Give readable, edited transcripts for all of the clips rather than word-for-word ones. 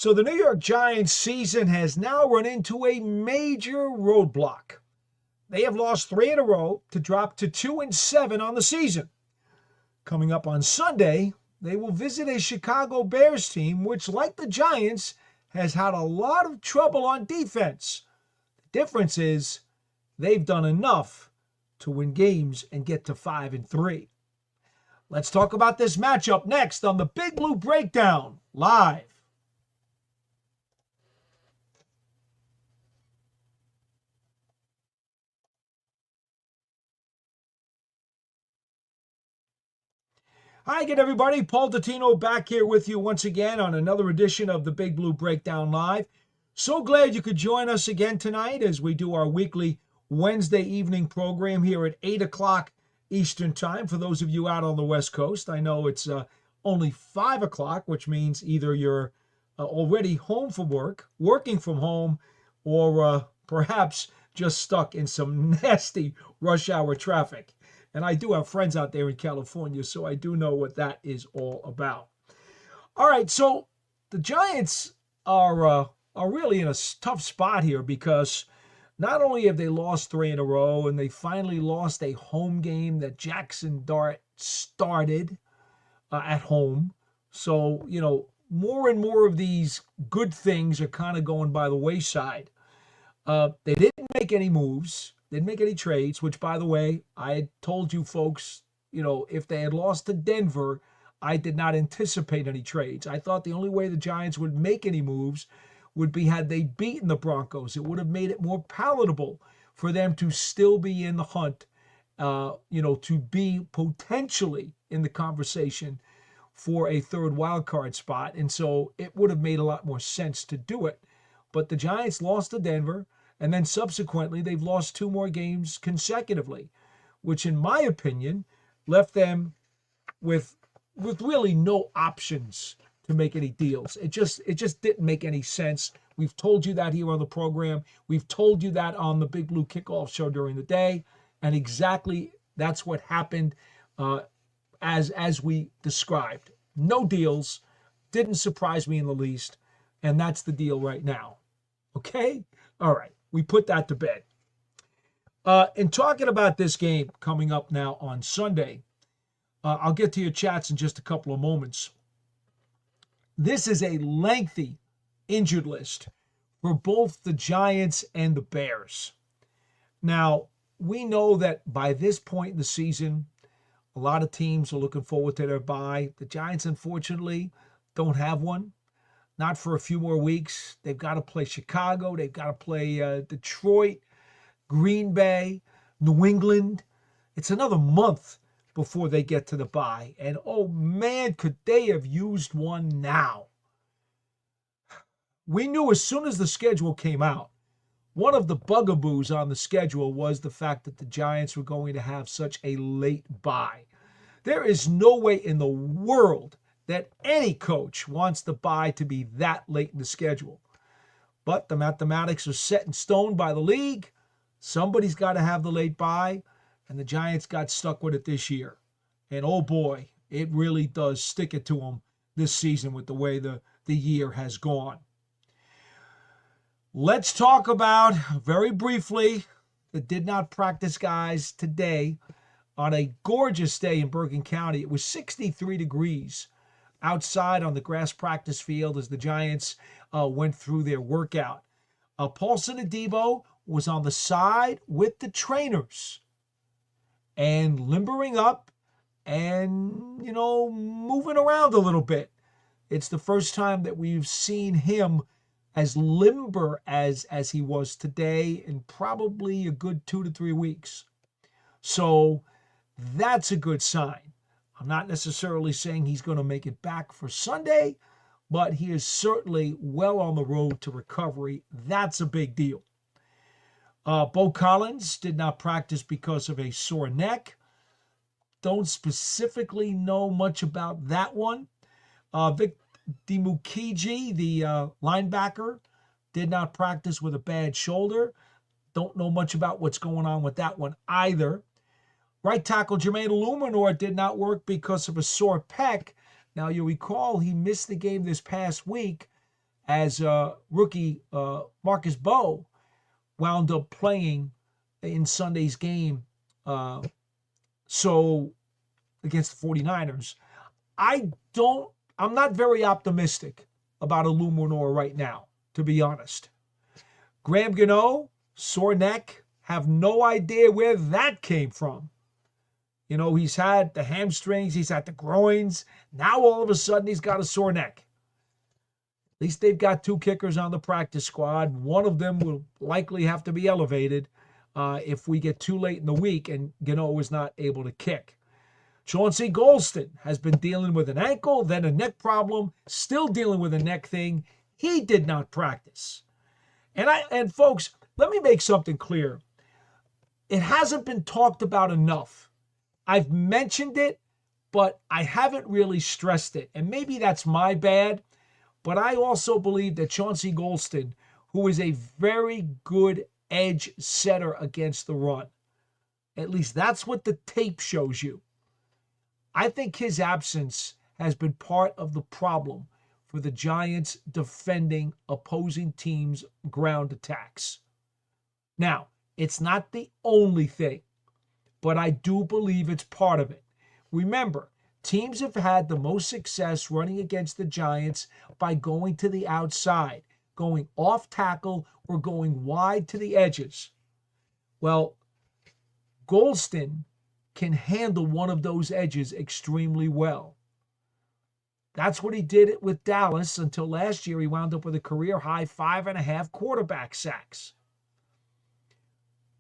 So the New York Giants season has now run into a major roadblock. They have lost 3 in a row to drop to 2-7 on the season. Coming up on Sunday, they will visit a Chicago Bears team, which, like the Giants, has had a lot of trouble on defense. The difference is they've done enough to win games and get to 5-3. Let's talk about this matchup next on the Big Blue Breakdown, live. Hi again, everybody. Paul Dottino back here with you once again on another edition of the Big Blue Breakdown Live. So glad you could join us again tonight as we do our weekly Wednesday evening program here at 8 o'clock Eastern Time. For those of you out on the West Coast, I know it's only 5 o'clock, which means either you're already home from work, working from home, or perhaps just stuck in some nasty rush hour traffic. And I do have friends out there in California, so I do know what that is all about. All right, so the Giants are really in a tough spot here because not only have they lost 3 in a row, and they finally lost a home game that Jaxson Dart started at home. So, more and more of these good things are kind of going by the wayside. They didn't make any moves. Didn't make any trades, which, by the way, I had told you folks, if they had lost to Denver, I did not anticipate any trades. I thought the only way the Giants would make any moves would be had they beaten the Broncos. It would have made it more palatable for them to still be in the hunt, to be potentially in the conversation for a third wild card spot. And so it would have made a lot more sense to do it. But the Giants lost to Denver. And then subsequently, they've lost 2 more games consecutively, which in my opinion left them with really no options to make any deals. It just didn't make any sense. We've told you that here on the program. We've told you that on the Big Blue Kickoff show during the day. And exactly that's what happened as we described. No deals. Didn't surprise me in the least. And that's the deal right now. Okay? All right. We put that to bed. In talking about this game coming up now on Sunday, I'll get to your chats in just a couple of moments. This is a lengthy injured list for both the Giants and the Bears. Now, we know that by this point in the season, a lot of teams are looking forward to their bye. The Giants, unfortunately, don't have one. Not for a few more weeks. They've got to play Chicago. They've got to play Detroit, Green Bay, New England. It's another month before they get to the bye. And, oh, man, could they have used one now. We knew as soon as the schedule came out, one of the bugaboos on the schedule was the fact that the Giants were going to have such a late bye. There is no way in the world that any coach wants the bye to be that late in the schedule. But the mathematics are set in stone by the league. Somebody's got to have the late bye, and the Giants got stuck with it this year. And oh boy, it really does stick it to them this season with the way the year has gone. Let's talk about, very briefly, the did not practice guys today on a gorgeous day in Bergen County. It was 63 degrees outside on the grass practice field as the Giants went through their workout. Paulson Adebo was on the side with the trainers and limbering up and, moving around a little bit. It's the first time that we've seen him as limber as he was today in probably a good 2 to 3 weeks. So that's a good sign. I'm not necessarily saying he's going to make it back for Sunday, but he is certainly well on the road to recovery. That's a big deal. Bo Collins did not practice because of a sore neck. Don't specifically know much about that one. Vic Dimukiji, the linebacker, did not practice with a bad shoulder. Don't know much about what's going on with that one either. Right tackle Jermaine Eluemunor did not work because of a sore pec. Now, you recall he missed the game this past week as rookie Marcus Bowe wound up playing in Sunday's game so against the 49ers. I'm not very optimistic about Eluemunor right now, to be honest. Graham Gano, sore neck, have no idea where that came from. You know, he's had the hamstrings, he's had the groins. Now all of a sudden he's got a sore neck. At least they've got 2 kickers on the practice squad. One of them will likely have to be elevated if we get too late in the week and Gano is not able to kick. Chauncey Golston has been dealing with an ankle, then a neck problem, still dealing with a neck thing. He did not practice. And folks, let me make something clear. It hasn't been talked about enough. I've mentioned it, but I haven't really stressed it. And maybe that's my bad, but I also believe that Chauncey Golston, who is a very good edge setter against the run, at least that's what the tape shows you. I think his absence has been part of the problem for the Giants defending opposing teams' ground attacks. Now, it's not the only thing, but I do believe it's part of it. Remember, teams have had the most success running against the Giants by going to the outside, going off tackle, or going wide to the edges. Well, Golston can handle one of those edges extremely well. That's what he did with Dallas until last year he wound up with a career-high 5.5 quarterback sacks.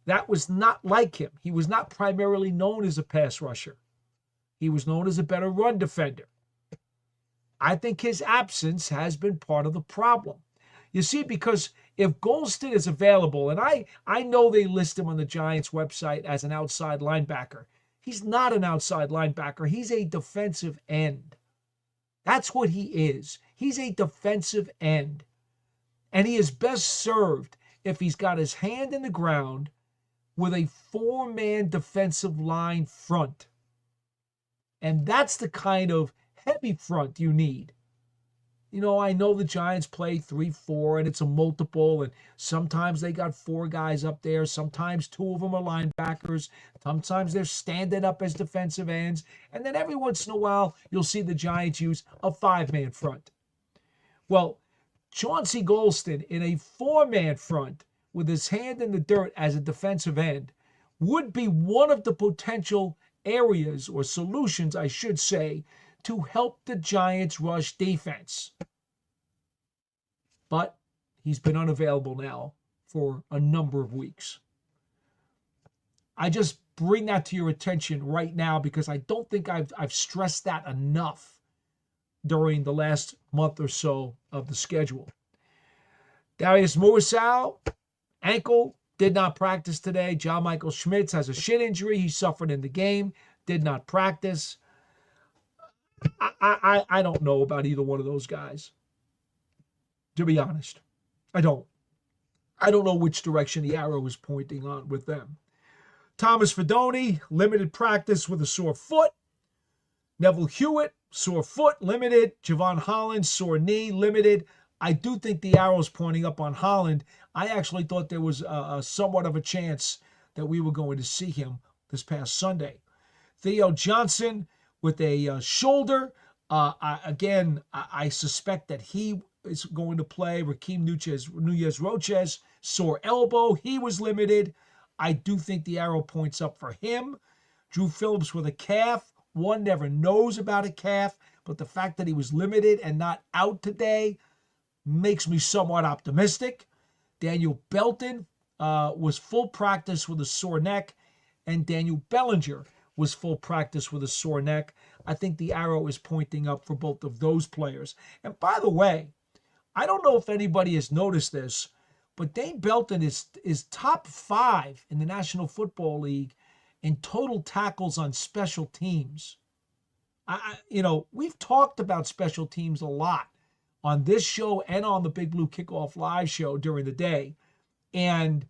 That was not like him. He was not primarily known as a pass rusher. He was known as a better run defender. I think his absence has been part of the problem. You see, because if Golston is available, and I know they list him on the Giants website as an outside linebacker. He's not an outside linebacker. He's a defensive end. That's what he is. He's a defensive end. And he is best served if he's got his hand in the ground with a 4-man defensive line front. And that's the kind of heavy front you need. You know, I know the Giants play 3-4 and it's a multiple, and sometimes they got 4 guys up there. Sometimes 2 of them are linebackers. Sometimes they're standing up as defensive ends. And then every once in a while, you'll see the Giants use a 5-man front. Well, Chauncey Golston in a 4-man front with his hand in the dirt as a defensive end would be one of the potential areas or solutions, I should say, to help the Giants' rush defense. But he's been unavailable now for a number of weeks. I just bring that to your attention right now because I don't think I've stressed that enough during the last month or so of the schedule. Darius Muasau, ankle, did not practice today. John Michael Schmitz has a shin injury he suffered in the game, did not practice. I don't know about either one of those guys, to be honest. I don't know which direction the arrow is pointing on with them. Thomas Fidone, limited practice with a sore foot. Neville Hewitt, sore foot, limited. Javon Holland, sore knee, limited. I do think the arrow's pointing up on Holland. I actually thought there was somewhat of a chance that we were going to see him this past Sunday. Theo Johnson with a shoulder. I suspect that he is going to play. Rakeem Nunez-Roches, sore elbow. He was limited. I do think the arrow points up for him. Drew Phillips with a calf. One never knows about a calf, but the fact that he was limited and not out today makes me somewhat optimistic. Daniel Belton was full practice with a sore neck, and Daniel Bellinger was full practice with a sore neck. I think the arrow is pointing up for both of those players. And by the way, I don't know if anybody has noticed this, but Dane Belton is top 5 in the National Football League in total tackles on special teams. We've talked about special teams a lot on this show and on the Big Blue Kickoff Live show during the day. And,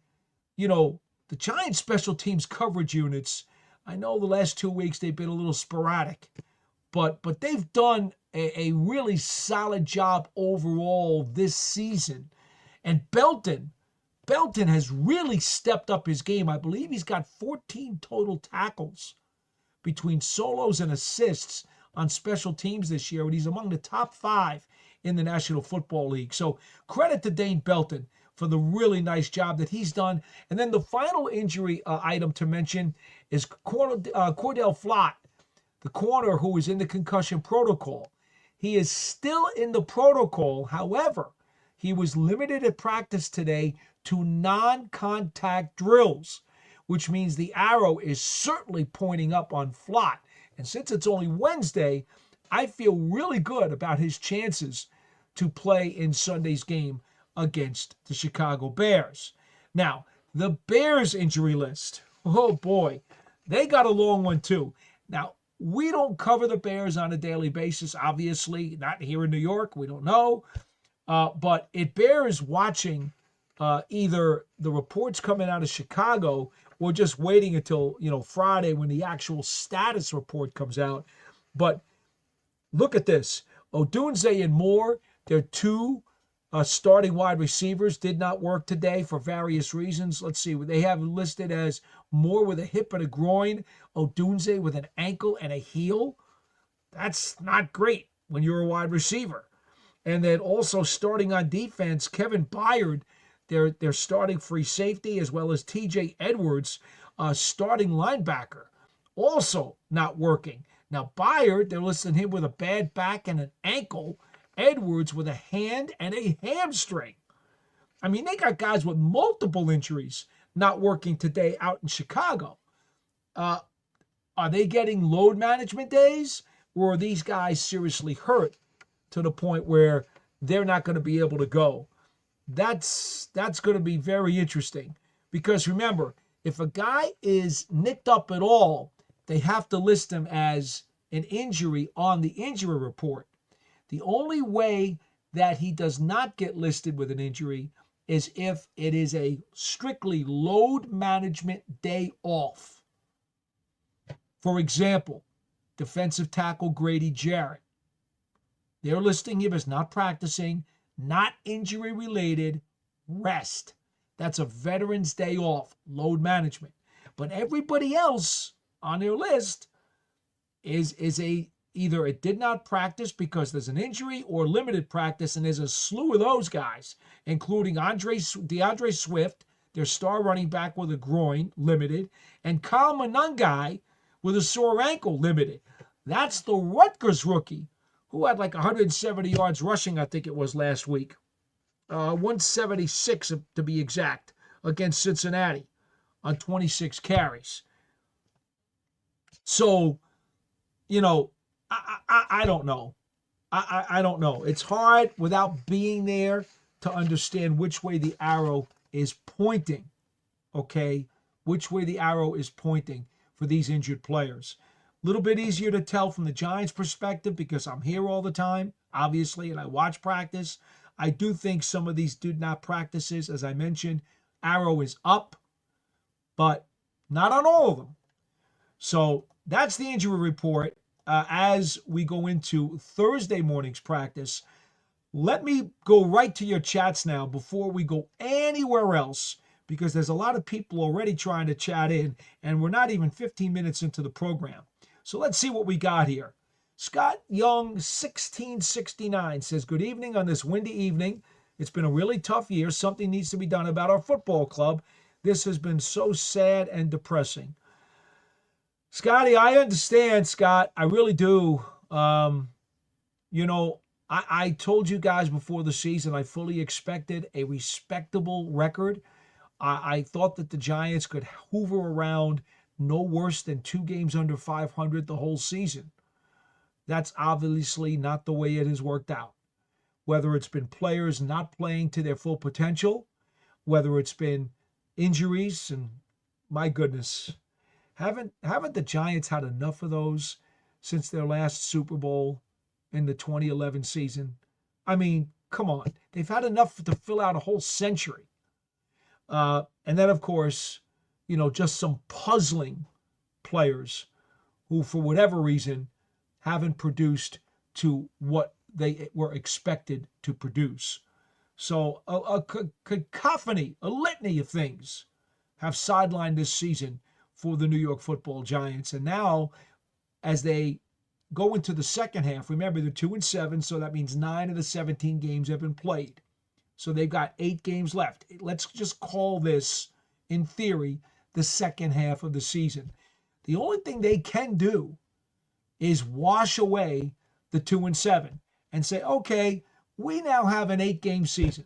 the Giants special teams coverage units, I know the last 2 weeks they've been a little sporadic, but they've done a really solid job overall this season. And Belton has really stepped up his game. I believe he's got 14 total tackles between solos and assists on special teams this year, and he's among the top 5 in the National Football League. So credit to Dane Belton for the really nice job that he's done. And then the final injury item to mention is Cordell Flott, the corner who is in the concussion protocol. He is still in the protocol. However, he was limited at practice today to non-contact drills, which means the arrow is certainly pointing up on Flott. And since it's only Wednesday, I feel really good about his chances to play in Sunday's game against the Chicago Bears. Now, the Bears injury list, oh boy, they got a long one too. Now, we don't cover the Bears on a daily basis, obviously, not here in New York, we don't know. But it bears watching either the reports coming out of Chicago or just waiting until, Friday when the actual status report comes out. But look at this. Odunze and Moore, their 2 starting wide receivers, did not work today for various reasons. Let's see. They have listed as Moore with a hip and a groin, Odunze with an ankle and a heel. That's not great when you're a wide receiver. And then also starting on defense, Kevin Byard, their starting free safety, as well as TJ Edwards, starting linebacker, also not working. Now, Byard, they're listing him with a bad back and an ankle. Edwards with a hand and a hamstring. I mean, they got guys with multiple injuries not working today out in Chicago. Are they getting load management days, or are these guys seriously hurt to the point where they're not going to be able to go? That's going to be very interesting, because remember, if a guy is nicked up at all, they have to list him as an injury on the injury report. The only way that he does not get listed with an injury is if it is a strictly load management day off. For example, defensive tackle Grady Jarrett. They're listing him as not practicing, not injury related, rest. That's a veteran's day off, load management. But everybody else on their list is either it did not practice because there's an injury, or limited practice, and there's a slew of those guys, including DeAndre Swift, their star running back with a groin, limited, and Kyle Monangai with a sore ankle, limited. That's the Rutgers rookie who had like 170 yards rushing, I think it was last week. 176 to be exact, against Cincinnati on 26 carries. So, I don't know. I don't know. It's hard without being there to understand which way the arrow is pointing, okay? Which way the arrow is pointing for these injured players. A little bit easier to tell from the Giants' perspective because I'm here all the time, obviously, and I watch practice. I do think some of these did not practices, as I mentioned, arrow is up, but not on all of them. So that's the injury report. As we go into Thursday morning's practice, let me go right to your chats now before we go anywhere else, because there's a lot of people already trying to chat in, and we're not even 15 minutes into the program. So let's see what we got here. Scott Young, 1669, says, good evening on this windy evening. It's been a really tough year. Something needs to be done about our football club. This has been so sad and depressing. Scotty, I understand, Scott. I really do. I told you guys before the season I fully expected a respectable record. I thought that the Giants could hoover around no worse than 2 games under 500 the whole season. That's obviously not the way it has worked out. Whether it's been players not playing to their full potential, whether it's been injuries, and my goodness, haven't the Giants had enough of those since their last Super Bowl in the 2011 season? I mean, come on. They've had enough to fill out a whole century. And then, of course, just some puzzling players who, for whatever reason, haven't produced to what they were expected to produce. So a cacophony, a litany of things have sidelined this season for the New York Football Giants. And now, as they go into the second half, remember they're 2-7, so that means 9 of the 17 games have been played. So they've got 8 games left. Let's just call this, in theory, the second half of the season. The only thing they can do is wash away the 2-7 and say, okay, we now have an 8-game season.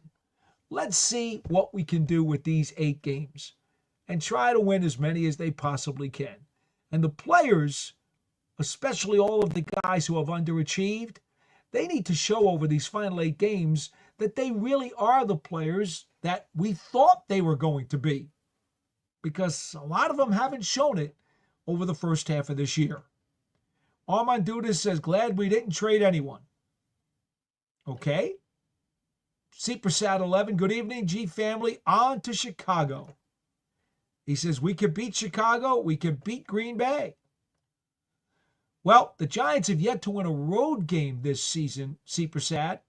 Let's see what we can do with these 8 games and try to win as many as they possibly can. And the players, especially all of the guys who have underachieved, they need to show over these final 8 games that they really are the players that we thought they were going to be, because a lot of them haven't shown it over the first half of this year. Armand Dudas says, glad we didn't trade anyone. Okay. Prasad 11, good evening, G family, on to Chicago. He says, we can beat Chicago, we can beat Green Bay. Well, the Giants have yet to win a road game this season, Prasad,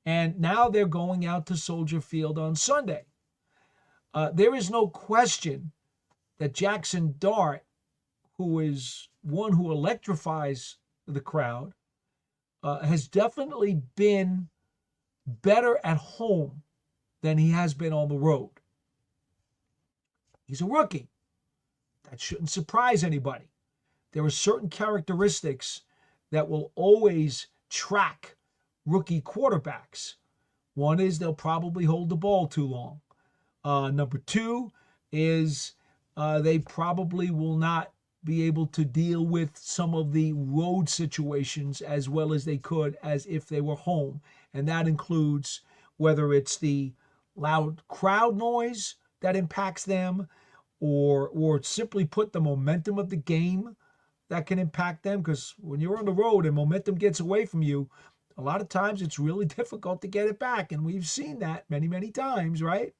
and now they're going out to Soldier Field on Sunday. There is no question that Jaxson Dart, who is one who electrifies the crowd, has definitely been better at home than he has been on the road. He's a rookie. That shouldn't surprise anybody. There are certain characteristics that will always track rookie quarterbacks. One is they'll probably hold the ball too long. Number 2 is they probably will not be able to deal with some of the road situations as well as they could as if they were home. And that includes whether it's the loud crowd noise that impacts them, or simply put, the momentum of the game that can impact them. Because when you're on the road and momentum gets away from you, a lot of times it's really difficult to get it back. And we've seen that many, many times, right?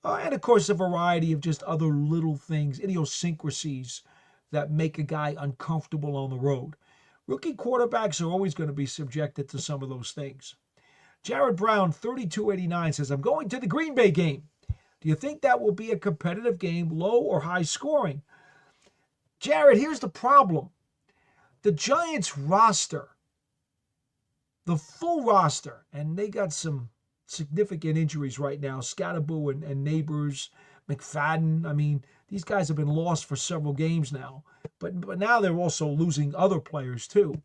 And of course, a variety of just other little things, idiosyncrasies that make a guy uncomfortable on the road. Rookie quarterbacks are always going to be subjected to some of those things. Jared Brown, 3289, says, I'm going to the Green Bay game. Do you think that will be a competitive game, low or high scoring? Jared, here's the problem. The Giants roster, the full roster, and they got some significant injuries right now. Scatterboo and Neighbors, McFadden. I mean, these guys have been lost for several games now. But now they're also losing other players too.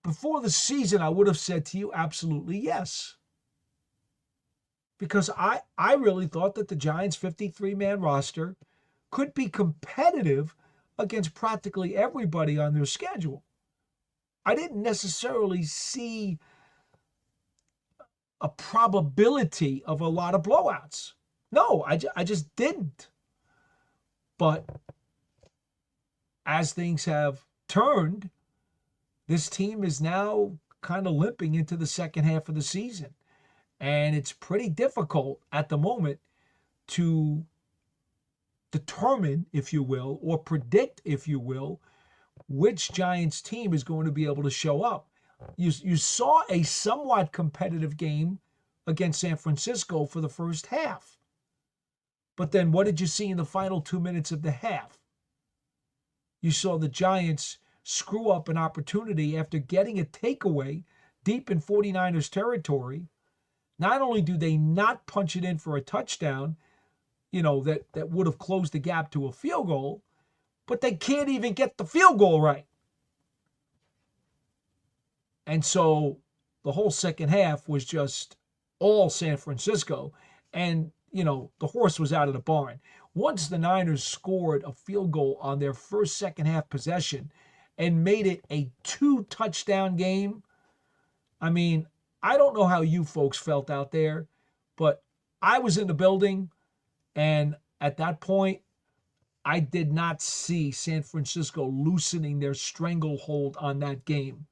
Before the season, I would have said to you, absolutely yes. Because I really thought that the Giants' 53-man roster could be competitive against practically everybody on their schedule. I didn't necessarily see a probability of a lot of blowouts. No, I just didn't. But as things have turned, this team is now kind of limping into the second half of the season. And it's pretty difficult at the moment to determine, if you will, or predict, if you will, which Giants team is going to be able to show up. You saw a somewhat competitive game against San Francisco for the first half. But then what did you see in the final 2 minutes of the half? You saw the Giants screw up an opportunity after getting a takeaway deep in 49ers territory. Not only do they not punch it in for a touchdown, that would have closed the gap to a field goal, but they can't even get the field goal right. And so the whole second half was just all San Francisco. And, the horse was out of the barn. Once the Niners scored a field goal on their first second half possession and made it a 2-touchdown game, I mean, I don't know how you folks felt out there, but I was in the building, and at that point, I did not see San Francisco loosening their stranglehold on that game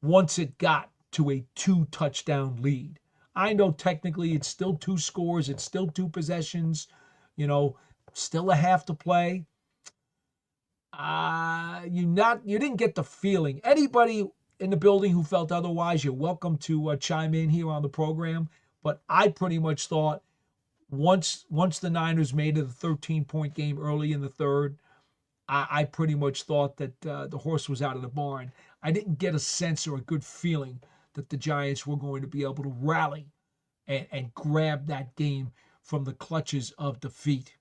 once it got to a 2-touchdown lead. I know technically it's still 2 scores, it's still 2 possessions, still a half to play. You didn't get the feeling. Anybody in the building who felt otherwise, you're welcome to chime in here on the program. But I pretty much thought once the Niners made it a 13-point game early in the third, I pretty much thought that the horse was out of the barn. I didn't get a sense or a good feeling that the Giants were going to be able to rally and grab that game from the clutches of defeat.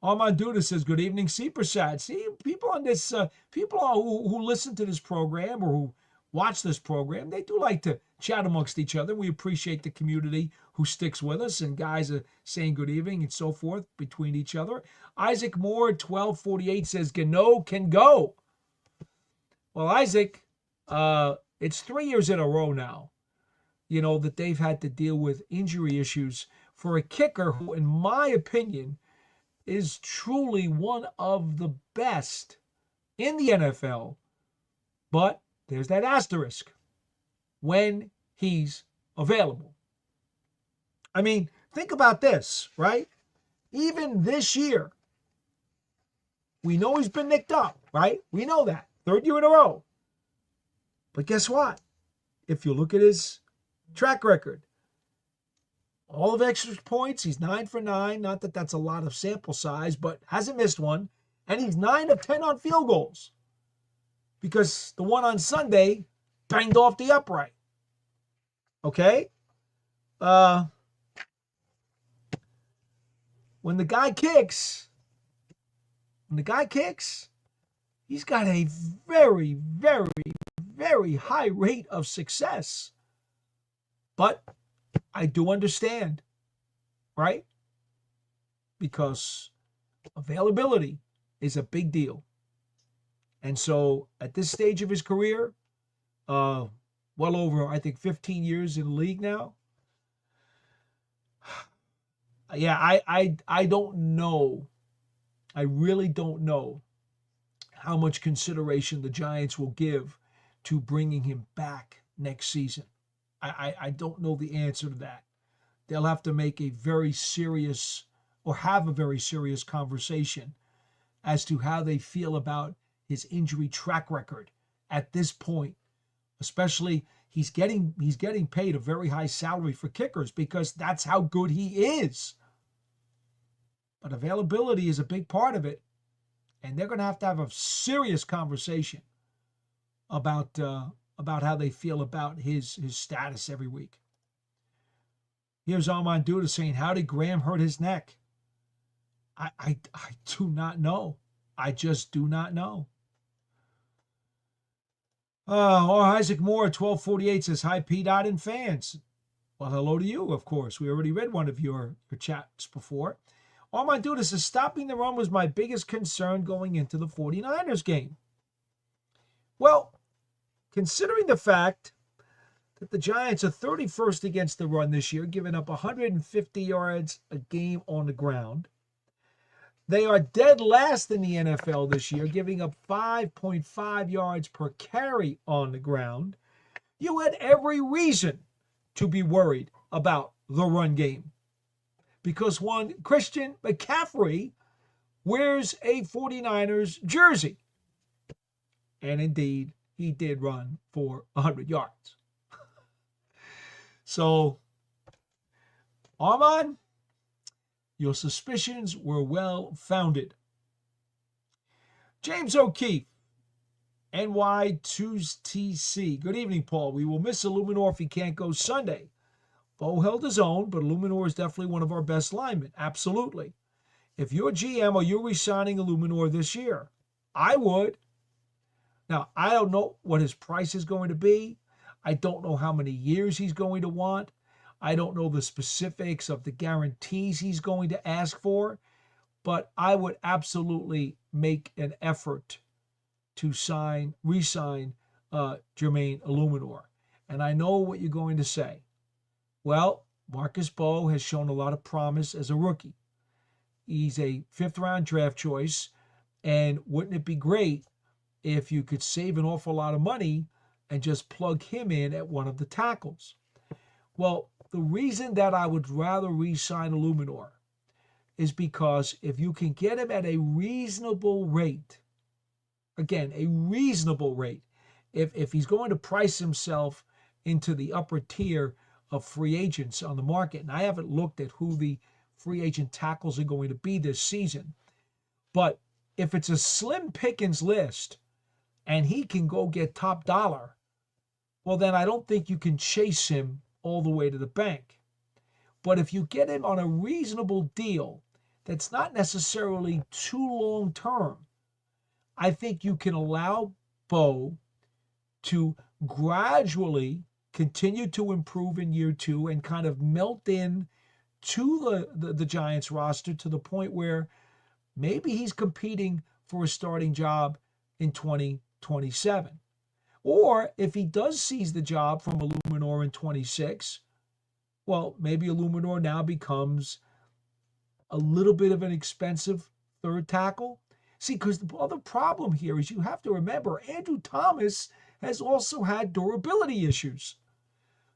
Armand Duda says, good evening, Prasad. See, people on this, people who listen to this program or who watch this program, they do like to chat amongst each other. We appreciate the community who sticks with us, and guys are saying good evening and so forth between each other. Isaac Moore, 1248, says, Gano can go. Well, Isaac, it's 3 years in a row now, that they've had to deal with injury issues for a kicker who, in my opinion, is truly one of the best in the NFL. But there's that asterisk: when he's available. I mean, think about this, right? Even this year, we know he's been nicked up, right? We know that. 3rd year in a row. But guess what? If you look at his track record, all of extra points, he's 9 for 9. Not that that's a lot of sample size, but hasn't missed one. And he's 9 of 10 on field goals, because the one on Sunday banged off the upright. Okay? When the guy kicks, he's got a very, very, very high rate of success. But I do understand, right? Because availability is a big deal. And so at this stage of his career, well over, I think, 15 years in the league now. Yeah, I don't know. I really don't know how much consideration the Giants will give to bringing him back next season. I don't know the answer to that. They'll have to make a very serious, or have a very serious conversation as to how they feel about his injury track record at this point. Especially, he's getting paid a very high salary for kickers because that's how good he is. But availability is a big part of it, and they're going to have a serious conversation about how they feel about his status every week. Here's Armand Duda saying, how did Graham hurt his neck? I do not know. I just do not know. Isaac Moore, 1248, says, hi, P-Dot and fans. Well, hello to you, of course. We already read one of your chats before. Armand Duda says, stopping the run was my biggest concern going into the 49ers game. Well, considering the fact that the Giants are 31st against the run this year, giving up 150 yards a game on the ground, they are dead last in the NFL this year, giving up 5.5 yards per carry on the ground. You had every reason to be worried about the run game, because one, Christian McCaffrey wears a 49ers jersey. And indeed, he did run for 100 yards. So, Armand, your suspicions were well founded. James O'Keefe, NY2TC. Good evening, Paul. We will miss Eluemunor if he can't go Sunday. Bo held his own, but Eluemunor is definitely one of our best linemen. Absolutely. If you're GM, are you re-signing Eluemunor this year? I would. Now, I don't know what his price is going to be. I don't know how many years he's going to want. I don't know the specifics of the guarantees he's going to ask for, but I would absolutely make an effort to re-sign Jermaine Eluemunor. And I know what you're going to say. Well, Marcus Bowe has shown a lot of promise as a rookie. He's a 5th-round draft choice, and wouldn't it be great if you could save an awful lot of money and just plug him in at one of the tackles? Well, the reason that I would rather re-sign Eluemunor is because if you can get him at a reasonable rate, Again, a reasonable rate. If he's going to price himself into the upper tier of free agents on the market, and I haven't looked at who the free agent tackles are going to be this season, but if it's a slim pickings list and he can go get top dollar, well, then I don't think you can chase him all the way to the bank. But if you get him on a reasonable deal that's not necessarily too long term, I think you can allow Bo to gradually continue to improve in year two and kind of melt in to the Giants roster to the point where maybe he's competing for a starting job in 2027. Or if he does seize the job from Eluemunor in 26, well, maybe Eluemunor now becomes a little bit of an expensive third tackle. See, because the other problem here is you have to remember Andrew Thomas has also had durability issues.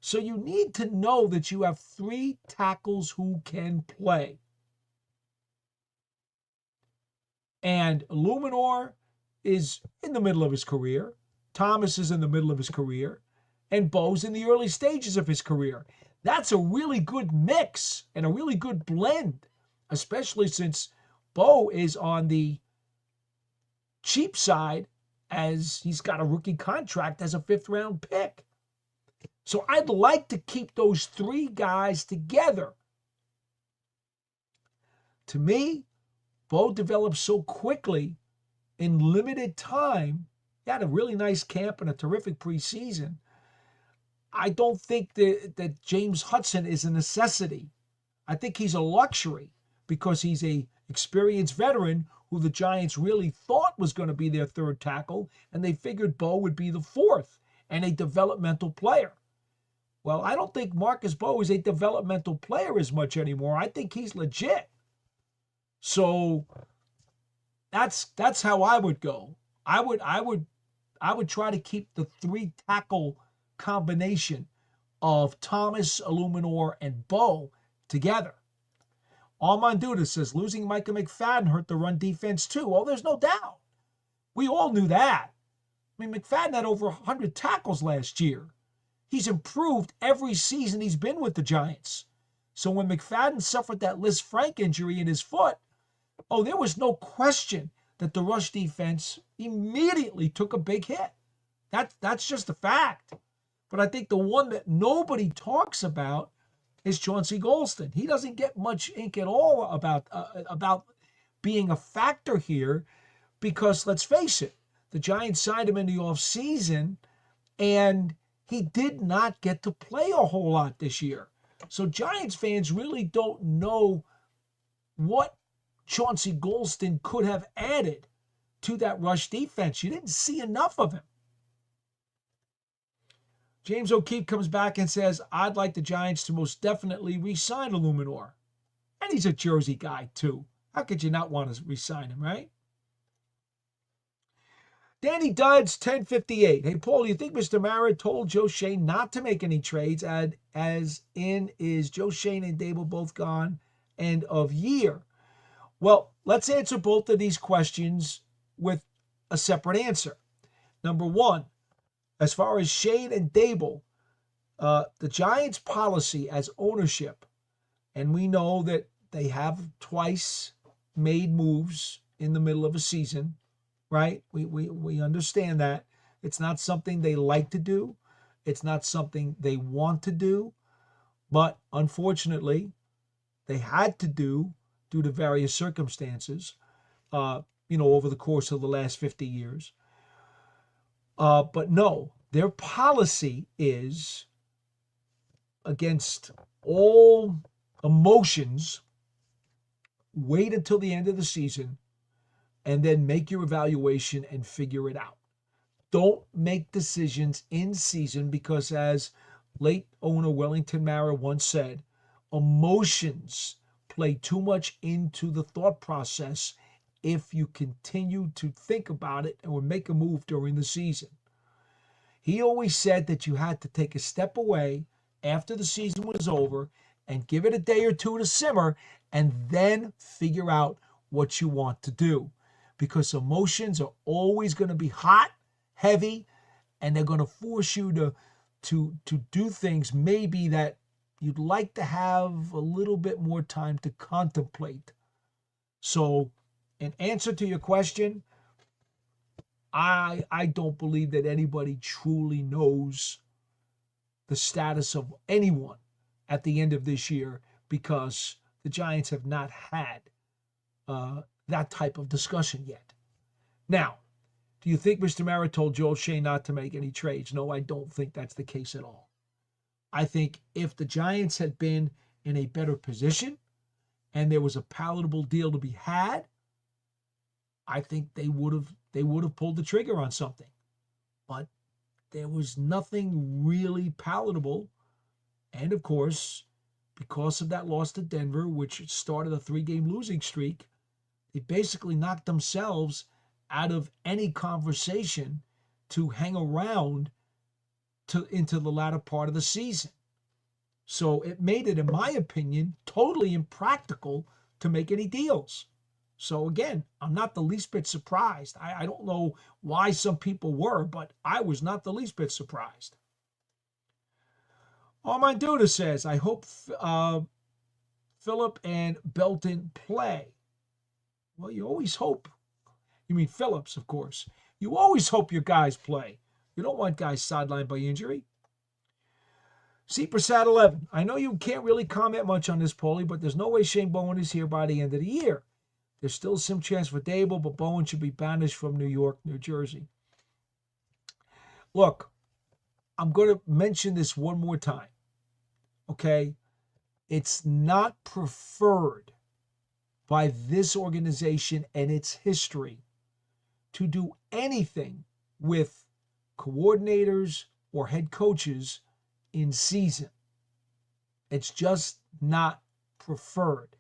So you need to know that you have three tackles who can play. And Eluemunor is in the middle of his career. Thomas is in the middle of his career. And Bo's in the early stages of his career. That's a really good mix and a really good blend, especially since Bo is on the cheap side as he's got a rookie contract as a fifth-round pick. So I'd like to keep those three guys together. To me, Bo developed so quickly in limited time. He had a really nice camp and a terrific preseason. I don't think that James Hudson is a necessity. I think he's a luxury because he's a experienced veteran who the Giants really thought was going to be their third tackle, and they figured Bo would be the fourth and a developmental player. Well, I don't think Marcus Bo is a developmental player as much anymore. I think he's legit. So that's how I would go. I would try to keep the three tackle combination of Thomas, Eluemunor, and Bo together. Armand Duda says losing Micah McFadden hurt the run defense too. Well, there's no doubt. We all knew that. I mean, McFadden had over 100 tackles last year. He's improved every season he's been with the Giants. So when McFadden suffered that Liz Frank injury in his foot, oh, there was no question that the rush defense immediately took a big hit. That's just a fact. But I think the one that nobody talks about is Chauncey Golston. He doesn't get much ink at all about being a factor here because, let's face it, the Giants signed him in the offseason, and he did not get to play a whole lot this year. So Giants fans really don't know what Chauncey Golston could have added to that rush defense. You didn't see enough of him. James O'Keefe comes back and says, I'd like the Giants to most definitely re-sign Eluemunor. And he's a Jersey guy, too. How could you not want to re-sign him, right? Danny Duds, 1058. Hey, Paul, you think Mr. Mara told Joe Shane not to make any trades, as in is Joe Shane and Dable both gone end of year? Well, let's answer both of these questions with a separate answer. Number one, as far as Shane and Dable, the Giants' policy as ownership, and we know that they have twice made moves in the middle of a season, right? We understand that. It's not something they like to do. It's not something they want to do. But unfortunately, they had to do due to various circumstances, over the course of the last 50 years. But no, their policy is against all emotions. Wait until the end of the season and then make your evaluation and figure it out. Don't make decisions in season because, as late owner Wellington Mara once said, emotions play too much into the thought process if you continue to think about it and would make a move during the season. He always said that you had to take a step away after the season was over and give it a day or two to simmer and then figure out what you want to do. because emotions are always going to be hot, heavy, and they're going to force you to do things maybe that you'd like to have a little bit more time to contemplate. So, in answer to your question, I don't believe that anybody truly knows the status of anyone at the end of this year, because the Giants have not had that type of discussion yet. Now, do you think Mr. Mara told Joel Shea not to make any trades? No, I don't think that's the case at all. I think if the Giants had been in a better position and there was a palatable deal to be had, I think they would have pulled the trigger on something. But there was nothing really palatable. And of course, because of that loss to Denver, which started a 3-game losing streak, they basically knocked themselves out of any conversation to hang around into the latter part of the season. So it made it, in my opinion, totally impractical to make any deals. So again, I'm not the least bit surprised. I don't know why some people were, but I was not the least bit surprised. Armand Duda says, I hope Phillip and Belton play. Well, you always hope. You mean Phillips, of course. You always hope your guys play. You don't want guys sidelined by injury. C Prasad 11. I know you can't really comment much on this, Paulie, but there's no way Shane Bowen is here by the end of the year. There's still some chance for Dable, but Bowen should be banished from New York, New Jersey. Look, I'm going to mention this one more time. Okay? It's not preferred by this organization and its history to do anything with coordinators or head coaches in season. It's just not preferred.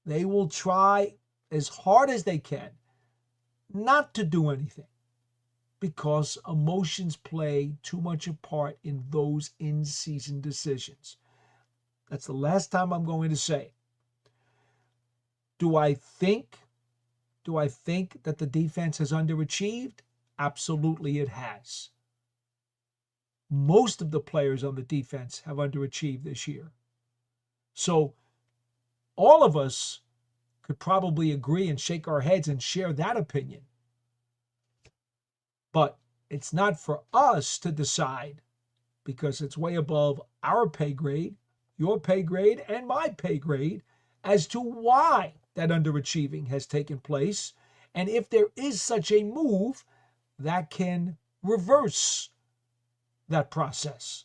They will try as hard as they can not to do anything because emotions play too much a part in those in-season decisions. That's the last time I'm going to say it. Do I think that the defense has underachieved? Absolutely it has. Most of the players on the defense have underachieved this year. So all of us could probably agree and shake our heads and share that opinion. But it's not for us to decide because it's way above our pay grade, your pay grade, and my pay grade as to why that underachieving has taken place, and if there is such a move that can reverse that process.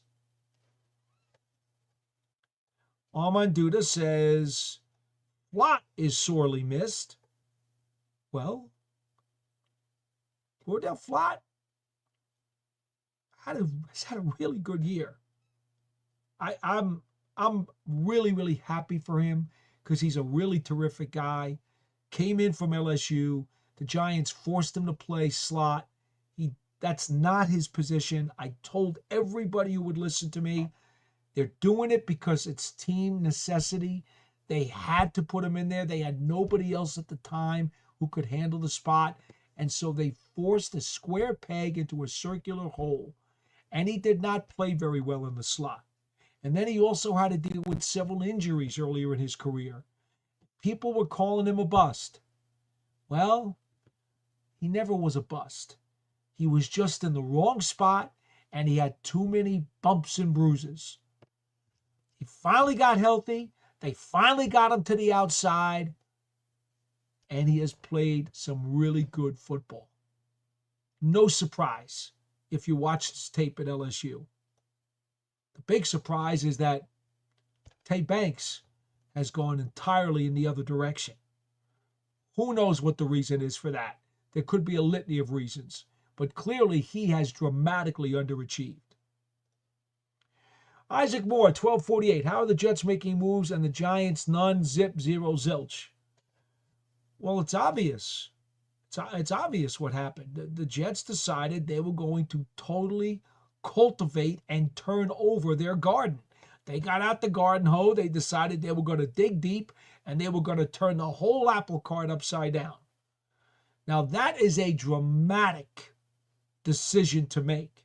Armand Duda says, Flott is sorely missed. Well, Cordell Flott has had a really good year. I'm really, really happy for him because he's a really terrific guy. Came in from LSU. The Giants forced him to play slot. That's not his position. I told everybody who would listen to me, they're doing it because it's team necessity. They had to put him in there. They had nobody else at the time who could handle the spot. And so they forced a square peg into a circular hole. And he did not play very well in the slot. And then he also had to deal with several injuries earlier in his career. People were calling him a bust. Well, he never was a bust. He was just in the wrong spot, and he had too many bumps and bruises. He finally got healthy. They finally got him to the outside, and he has played some really good football. No surprise if you watch this tape at LSU. The big surprise is that Tay Banks has gone entirely in the other direction. Who knows what the reason is for that? There could be a litany of reasons, but clearly he has dramatically underachieved. Isaac Moore, 1248. How are the Jets making moves and the Giants none, zip, zero, zilch? Well, it's obvious. It's obvious what happened. The Jets decided they were going to totally cultivate and turn over their garden. They got out the garden hoe. They decided they were going to dig deep and they were going to turn the whole apple cart upside down. Now, that is a dramatic decision to make.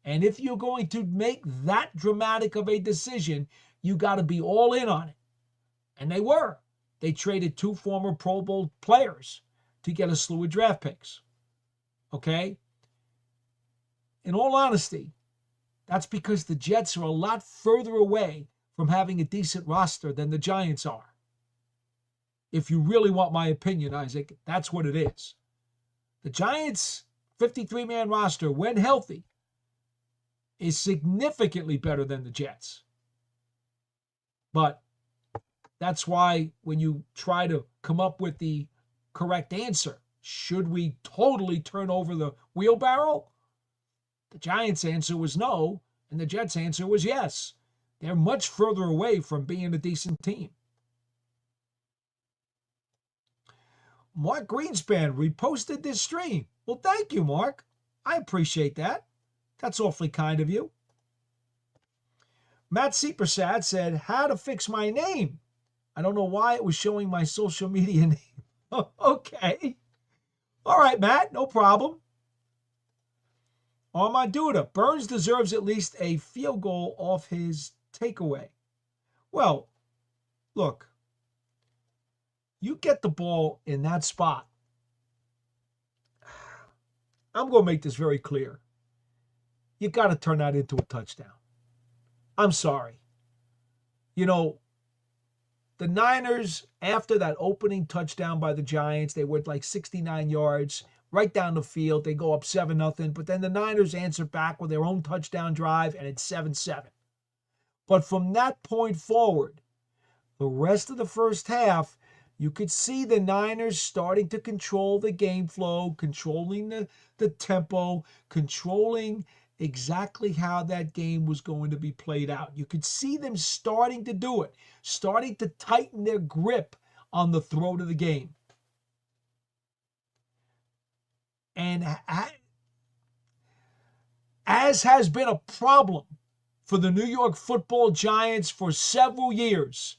And if you're going to make that dramatic of a decision, you got to be all in on it. And they were. They traded 2 former Pro Bowl players to get a slew of draft picks. Okay? In all honesty, that's because the Jets are a lot further away from having a decent roster than the Giants are. If you really want my opinion, Isaac, that's what it is. The Giants' 53-man roster, when healthy, is significantly better than the Jets. But that's why when you try to come up with the correct answer, should we totally turn over the wheelbarrow? The Giants' answer was no, and the Jets' answer was yes. They're much further away from being a decent team. Mark Greenspan reposted this stream. Well, thank you, Mark. I appreciate that. That's awfully kind of you. Matt Seepersad said, how to fix my name. I don't know why it was showing my social media name. Okay. All right, Matt, no problem. Armanduda, Burns deserves at least a field goal off his takeaway. Well, look, you get the ball in that spot. I'm going to make this very clear. You got to turn that into a touchdown. I'm sorry. You know, the Niners, after that opening touchdown by the Giants, they went like 69 yards right down the field. They go up 7-0, but then the Niners answer back with their own touchdown drive, and it's 7-7. But from that point forward, the rest of the first half, you could see the Niners starting to control the game flow, controlling the tempo, controlling exactly how that game was going to be played out. You could see them starting to do it, starting to tighten their grip on the throat of the game. And as has been a problem for the New York Football Giants for several years,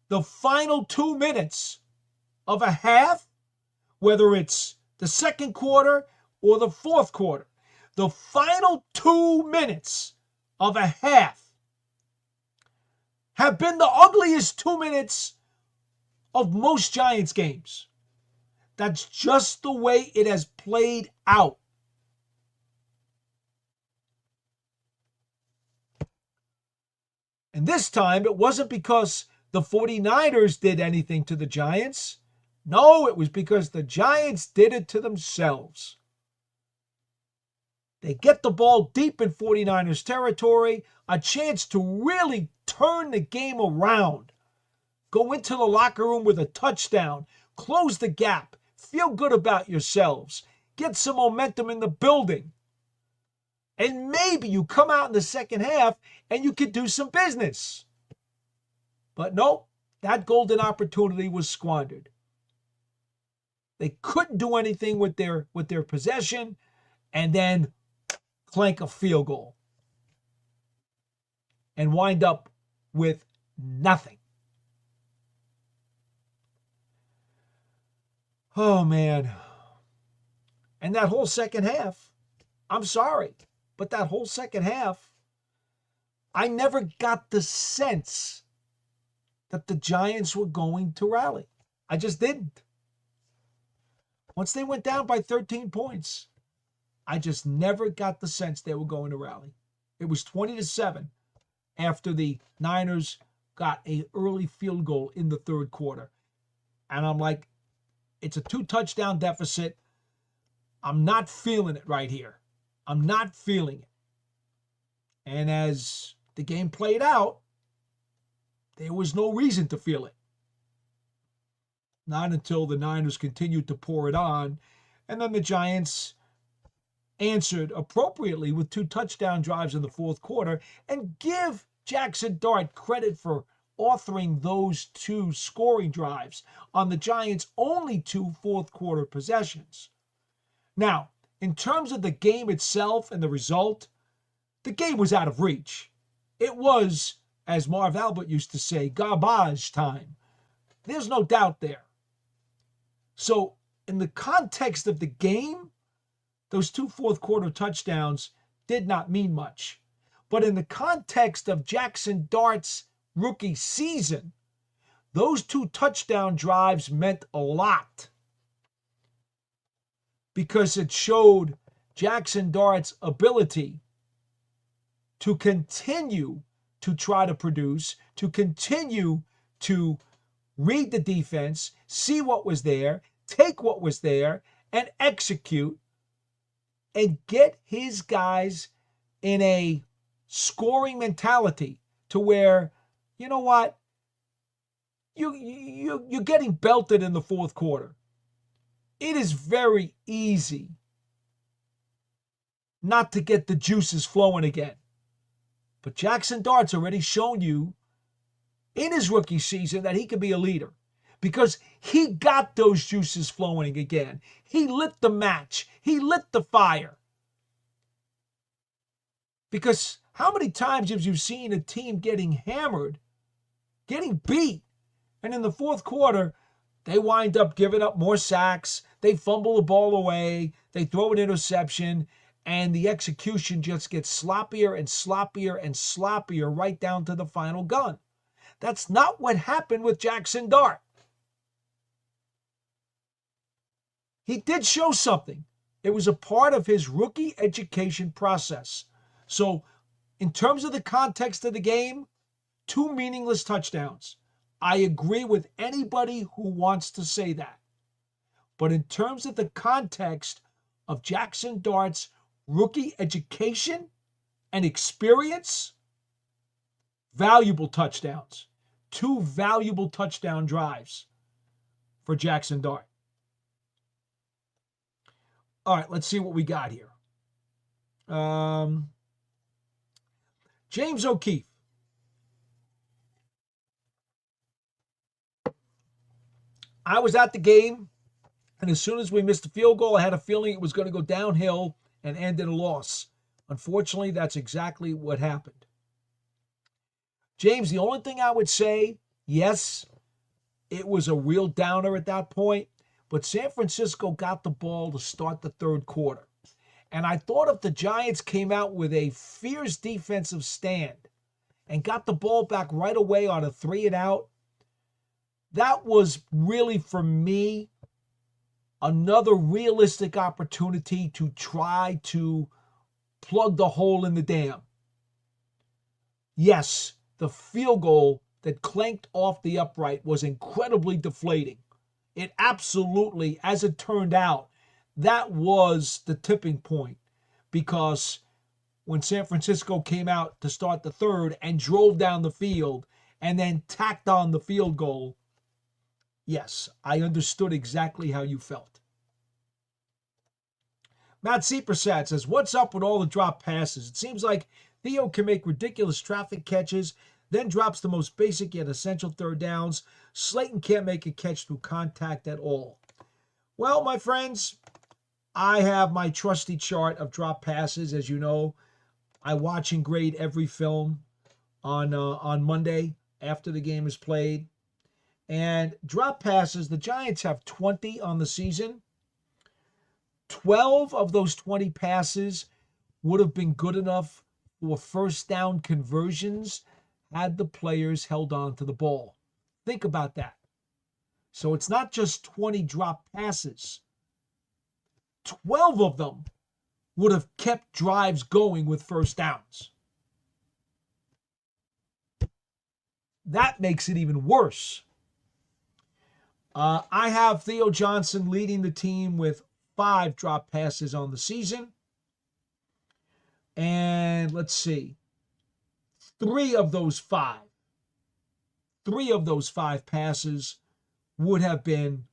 the final 2 minutes of a half, whether it's the second quarter or the fourth quarter, the final 2 minutes of a half have been the ugliest 2 minutes of most Giants games. That's just the way it has played out. And this time, it wasn't because the 49ers did anything to the Giants. No, it was because the Giants did it to themselves. They get the ball deep in 49ers territory, a chance to really turn the game around. Go into the locker room with a touchdown, close the gap, feel good about yourselves, get some momentum in the building. And maybe you come out in the second half and you could do some business. But nope, that golden opportunity was squandered. They couldn't do anything with their possession, and then clank a field goal and wind up with nothing. Oh, man. And that whole second half, I'm sorry, but that whole second half, I never got the sense that the Giants were going to rally. I just didn't. Once they went down by 13 points, I just never got the sense they were going to rally. It was 20-7 after the Niners got an early field goal in the third quarter. And I'm like, it's a 2-touchdown deficit. I'm not feeling it right here. I'm not feeling it. And as the game played out, there was no reason to feel it. Not until the Niners continued to pour it on, and then the Giants answered appropriately with 2 touchdown drives in the fourth quarter. And give Jaxson Dart credit for authoring those 2 scoring drives on the Giants' only 2 fourth quarter possessions. Now, in terms of the game itself and the result, the game was out of reach. It was, as Marv Albert used to say, garbage time. There's no doubt there. So in the context of the game, those 2 fourth-quarter touchdowns did not mean much. But in the context of Jaxson Dart's rookie season, those 2 touchdown drives meant a lot because it showed Jaxson Dart's ability to continue to try to produce, to continue to read the defense, see what was there, take what was there, and execute, and get his guys in a scoring mentality to where, you know what, you're getting belted in the fourth quarter. It is very easy not to get the juices flowing again. But Jaxson Dart's already shown you in his rookie season that he can be a leader because he got those juices flowing again. He lit the match. He lit the fire. Because how many times have you seen a team getting hammered, getting beat, and in the fourth quarter, they wind up giving up more sacks, they fumble the ball away, they throw an interception, and the execution just gets sloppier and sloppier and sloppier right down to the final gun. That's not what happened with Jaxson Dart. He did show something. It was a part of his rookie education process. So, in terms of the context of the game, 2 meaningless touchdowns. I agree with anybody who wants to say that. But in terms of the context of Jaxson Dart's rookie education and experience, valuable touchdowns. 2 valuable touchdown drives for Jaxson Dart. All right, let's see what we got here. James O'Keefe. I was at the game, and as soon as we missed the field goal, I had a feeling it was going to go downhill and end in a loss. Unfortunately, that's exactly what happened. James, the only thing I would say, yes, it was a real downer at that point, but San Francisco got the ball to start the third quarter. And I thought if the Giants came out with a fierce defensive stand and got the ball back right away on a 3-and-out, that was really, for me, another realistic opportunity to try to plug the hole in the dam. Yes, the field goal that clanked off the upright was incredibly deflating. It absolutely, as it turned out, that was the tipping point, because when San Francisco came out to start the third and drove down the field and then tacked on the field goal, yes, I understood exactly how you felt. Matt Seepersat says, what's up with all the drop passes? It seems like Theo can make ridiculous traffic catches, then drops the most basic yet essential third downs. Slayton can't make a catch through contact at all. Well, my friends, I have my trusty chart of drop passes. As you know, I watch and grade every film on Monday after the game is played. And drop passes, the Giants have 20 on the season. 12 of those 20 passes would have been good enough for first down conversions had the players held on to the ball. Think about that. So it's not just 20 drop passes. 12 of them would have kept drives going with first downs. That makes it even worse. I have Theo Johnson leading the team with 5 drop passes on the season. And let's see. 3 of those 5 passes would have been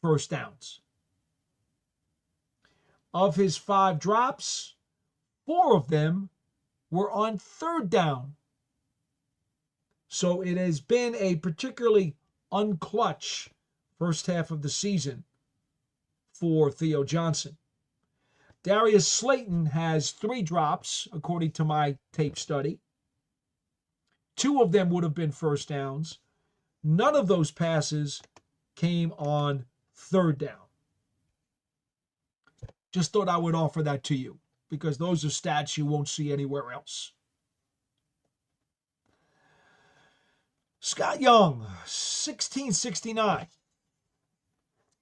first downs. Of his 5 drops, 4 of them were on third down. So it has been a particularly unclutch first half of the season for Theo Johnson. Darius Slayton has 3 drops, according to my tape study. 2 of them would have been first downs. None of those passes came on third down. Just thought I would offer that to you because those are stats you won't see anywhere else. Scott Young, 1669.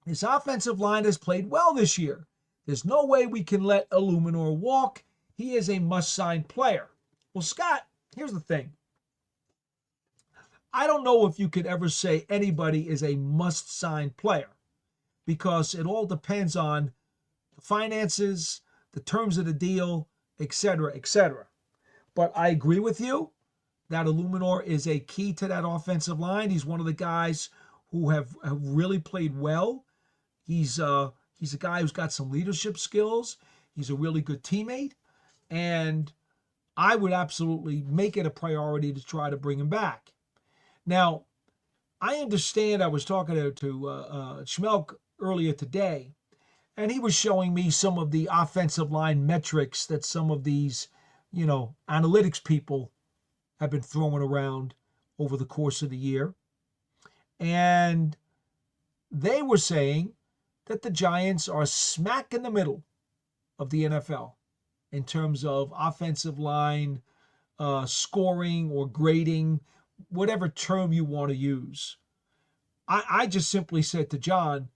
His offensive line has played well this year. There's no way we can let Eluemunor walk. He is a must-sign player. Well, Scott, here's the thing. I don't know if you could ever say anybody is a must-sign player because it all depends on the finances, the terms of the deal, etc., etc. But I agree with you that Eluemunor is a key to that offensive line. He's one of the guys who have really played well. He's a guy who's got some leadership skills. He's a really good teammate. And I would absolutely make it a priority to try to bring him back. Now, I understand I was talking to Schmelk earlier today, and he was showing me some of the offensive line metrics that some of these, analytics people have been throwing around over the course of the year. And they were saying that the Giants are smack in the middle of the NFL in terms of offensive line scoring or grading, whatever term you want to use. I just simply said to John,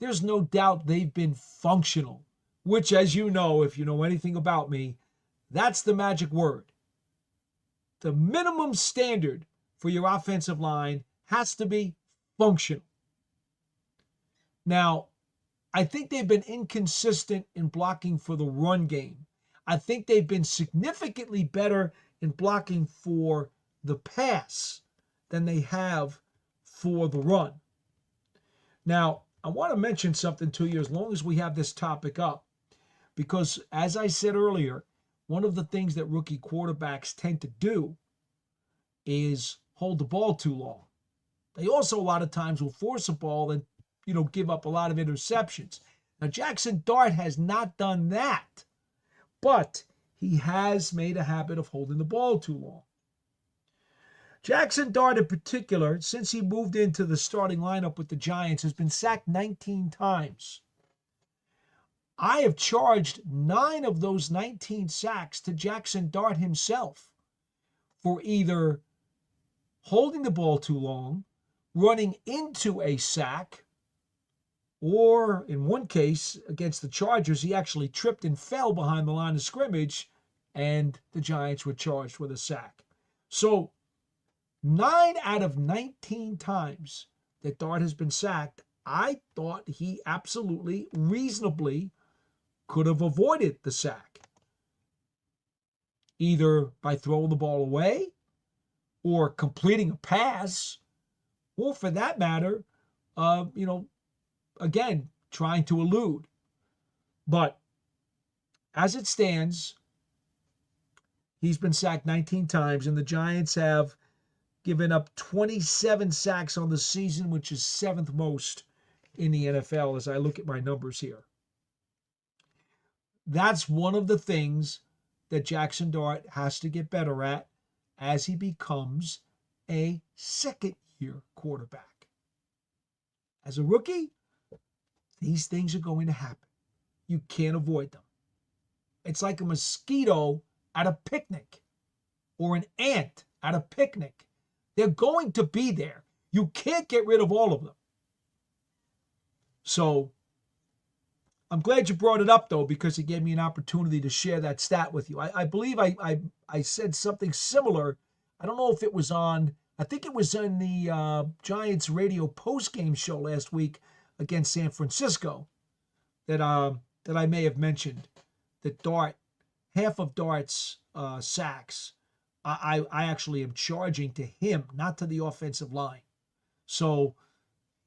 there's no doubt they've been functional, which, as you know, if you know anything about me, that's the magic word. The minimum standard for your offensive line has to be functional. Now, I think they've been inconsistent in blocking for the run game. I think they've been significantly better in blocking for the pass than they have for the run. Now, I want to mention something to you as long as we have this topic up, because as I said earlier, one of the things that rookie quarterbacks tend to do is hold the ball too long. They also a lot of times will force a ball and, give up a lot of interceptions. Now, Jaxson Dart has not done that, but he has made a habit of holding the ball too long. Jaxson Dart in particular, since he moved into the starting lineup with the Giants, has been sacked 19 times. I have charged 9 of those 19 sacks to Jaxson Dart himself for either holding the ball too long, running into a sack, or in one case against the Chargers, he actually tripped and fell behind the line of scrimmage, and the Giants were charged with a sack. So 9 out of 19 times that Dart has been sacked, I thought he absolutely reasonably could have avoided the sack, either by throwing the ball away or completing a pass, or for that matter, again, trying to elude. But as it stands, he's been sacked 19 times, and the Giants have given up 27 sacks on the season, which is 7th most in the NFL as I look at my numbers here. That's one of the things that Jaxson Dart has to get better at as he becomes a second-year quarterback. As a rookie, these things are going to happen. You can't avoid them. It's like a mosquito at a picnic or an ant at a picnic. They're going to be there. You can't get rid of all of them. So I'm glad you brought it up, though, because it gave me an opportunity to share that stat with you. I believe I said something similar. I don't know if it was I think it was on the Giants radio postgame show last week against San Francisco that I may have mentioned that half of Dart's sacks, I actually am charging to him, not to the offensive line. So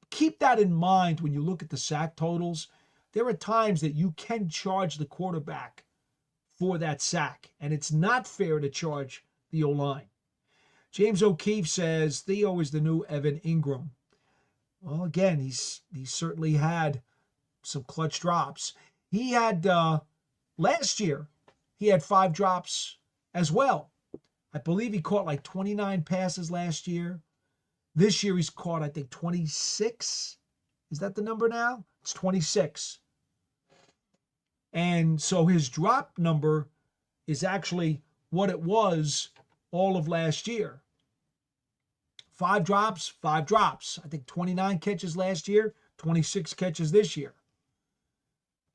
keep that in mind when you look at the sack totals. There are times that you can charge the quarterback for that sack, and it's not fair to charge the O-line. James O'Keefe says Theo is the new Evan Ingram. Well, again, he's certainly had some clutch drops. He had last year, he had 5 drops as well. I believe he caught like 29 passes last year. This year he's caught, I think, 26. Is that the number now? It's 26. And so his drop number is actually what it was all of last year. 5 drops, 5 drops. I think 29 catches last year, 26 catches this year.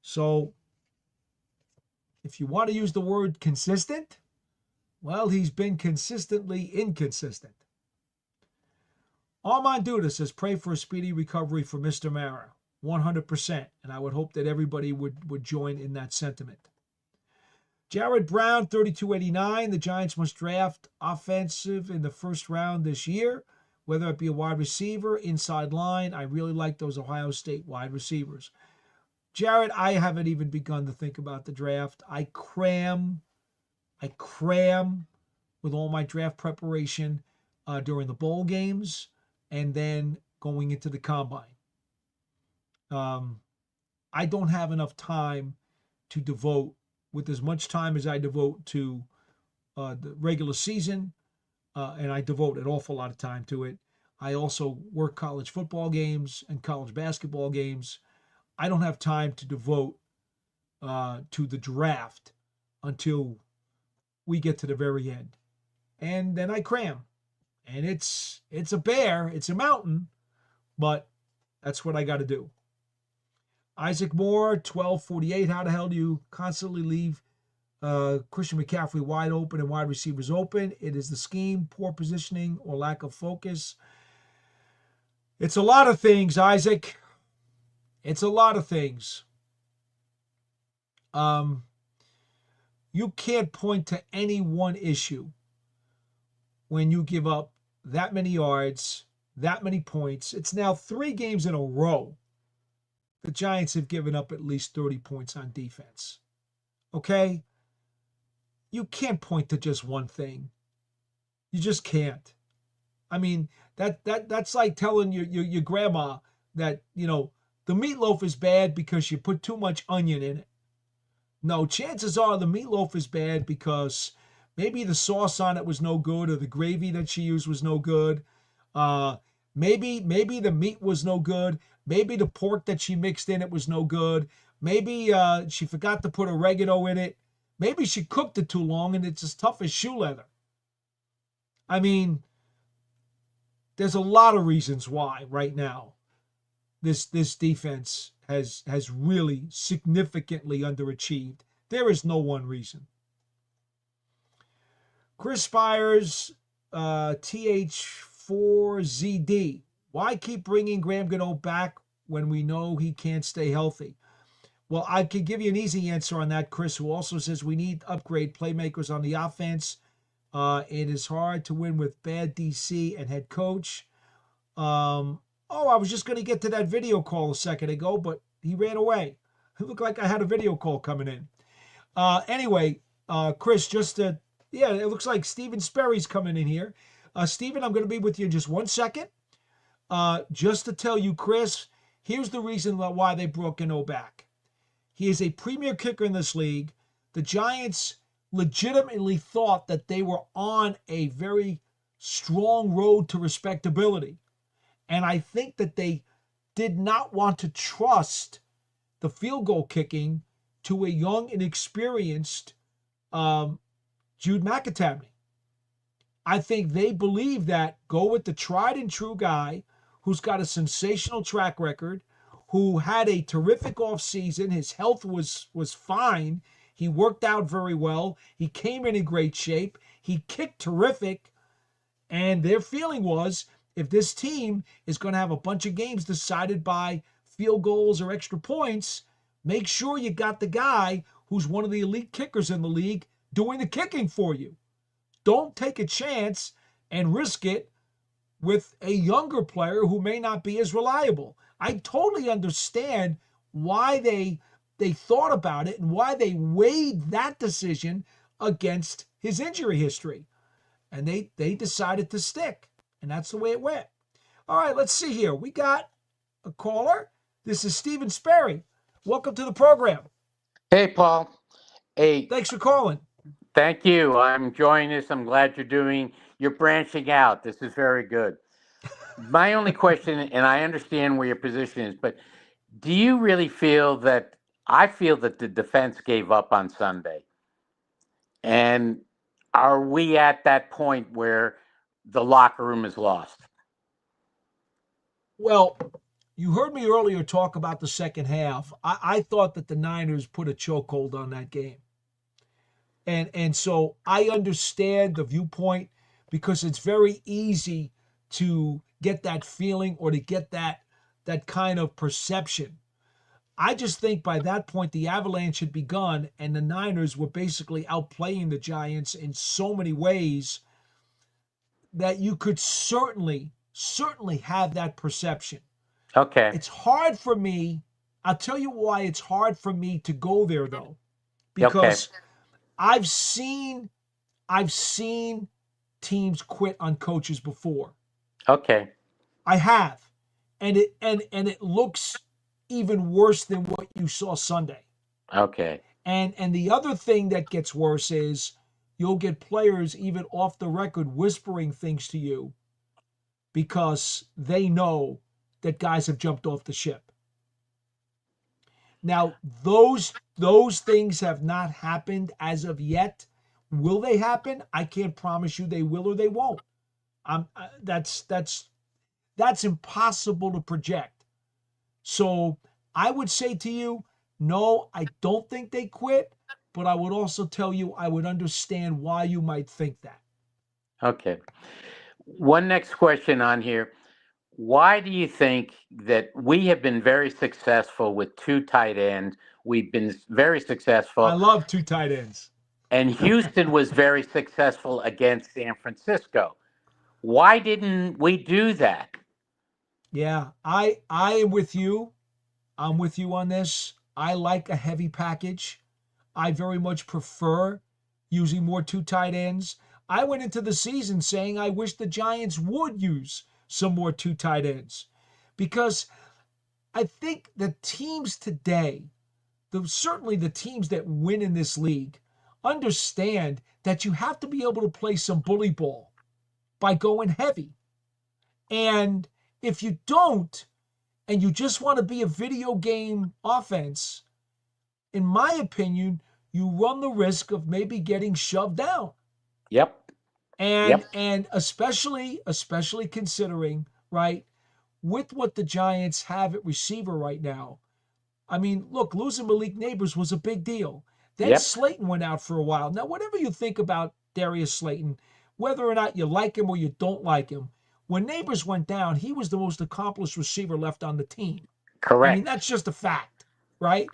So if you want to use the word consistent, well, he's been consistently inconsistent. Armand Duda says, pray for a speedy recovery for Mr. Mara. 100%. And I would hope that everybody would join in that sentiment. Jared Brown, 3289. The Giants must draft offensive in the first round this year, whether it be a wide receiver, inside line. I really like those Ohio State wide receivers. Jared, I haven't even begun to think about the draft. I cram with all my draft preparation during the bowl games and then going into the combine. I don't have enough time to devote with as much time as I devote to the regular season, and I devote an awful lot of time to it. I also work college football games and college basketball games. I don't have time to devote to the draft until we get to the very end. And then I cram. And it's a bear, it's a mountain, but that's what I got to do. Isaac Moore, 1248. How the hell do you constantly leave Christian McCaffrey wide open and wide receivers open? It is the scheme, poor positioning, or lack of focus. It's a lot of things, Isaac. It's a lot of things. You can't point to any one issue when you give up that many yards, that many points. It's now 3 games in a row the Giants have given up at least 30 points on defense. Okay? You can't point to just one thing. You just can't. I mean, that's like telling your grandma that, you know, the meatloaf is bad because you put too much onion in it. No, chances are the meatloaf is bad because maybe the sauce on it was no good, or the gravy that she used was no good. Maybe the meat was no good. Maybe the pork that she mixed in it was no good. Maybe she forgot to put oregano in it. Maybe she cooked it too long and it's as tough as shoe leather. I mean, there's a lot of reasons why right now this defense has really significantly underachieved. There is no one reason. Chris Spires, TH4ZD. Why keep bringing Graham Gano back when we know he can't stay healthy? Well, I could give you an easy answer on that, Chris, who also says we need to upgrade playmakers on the offense. It is hard to win with bad DC and head coach. I was just going to get to that video call a second ago, but he ran away. It looked like I had a video call coming in. Anyway, Chris, it looks like Steven Sperry's coming in here. Steven, I'm going to be with you in just 1 second. Just to tell you, Chris, here's the reason why they brought Gano back. He is a premier kicker in this league. The Giants legitimately thought that they were on a very strong road to respectability. And I think that they did not want to trust the field goal kicking to a young and experienced Jude McAtamney. I think they believe that go with the tried and true guy who's got a sensational track record, who had a terrific offseason. His health was fine. He worked out very well. He came in great shape. He kicked terrific. And their feeling was, if this team is going to have a bunch of games decided by field goals or extra points, make sure you got the guy who's one of the elite kickers in the league doing the kicking for you. Don't take a chance and risk it with a younger player who may not be as reliable. I totally understand why they thought about it and why they weighed that decision against his injury history. And they decided to stick. And that's the way it went. All right, let's see here. We got a caller. This is Steven Sperry. Welcome to the program. Hey, Paul. Hey. Thanks for calling. Thank you. I'm enjoying this. I'm glad you're branching out. This is very good. My only question, and I understand where your position is, but do you really feel that I feel that the defense gave up on Sunday. And are we at that point where the locker room is lost? Well, you heard me earlier talk about the second half. I thought that the Niners put a chokehold on that game. And so I understand the viewpoint because it's very easy to get that feeling or to get that kind of perception. I just think by that point the avalanche had begun and the Niners were basically outplaying the Giants in so many ways that you could certainly have that perception. Okay. It's hard for me. I'll tell you why it's hard for me to go there though, Okay. because I've seen teams quit on coaches before. Okay. I have. And it looks even worse than what you saw Sunday. Okay. And the other thing that gets worse is you'll get players even off the record whispering things to you because they know that guys have jumped off the ship. Now, those things have not happened as of yet. Will they happen? I can't promise you they will or they won't. That's impossible to project. So I would say to you, no, I don't think they quit, but I would also tell you I would understand why you might think that. Okay. One next question on here. Why do you think that we have been very successful with two tight ends? We've been very I successful, love two tight ends. and Houston was very successful against San Francisco. Why didn't we do that? Yeah, I am with you. I'm with you on this. I like a heavy package. I very much prefer using more two tight ends. I went into the season saying I wish the Giants would use some more two tight ends because I think the teams today, certainly the teams that win in this league, understand that you have to be able to play some bully ball by going heavy. And if you don't, and you just want to be a video game offense, in my opinion, you run the risk of maybe getting shoved down. Yep. And especially considering, right, with what the Giants have at receiver right now. I mean, look, losing Malik Neighbors was a big deal. Then Yep. Slayton went out for a while. Now, whatever you think about Darius Slayton, whether or not you like him or you don't like him, when Neighbors went down, he was the most accomplished receiver left on the team. I mean, Correct. that's just a fact, right?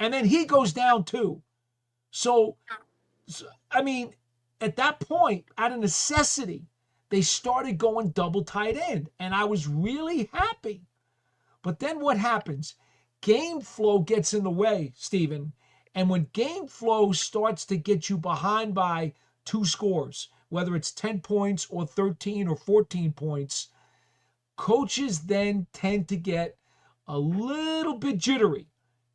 And then he goes down too. So I mean, at that point, out of necessity, they started going double tight end. And I was really happy. But then what happens? Game flow gets in the way, Stephen. And when game flow starts to get you behind by 2 scores, whether it's 10 points or 13 or 14 points, coaches then tend to get a little bit jittery.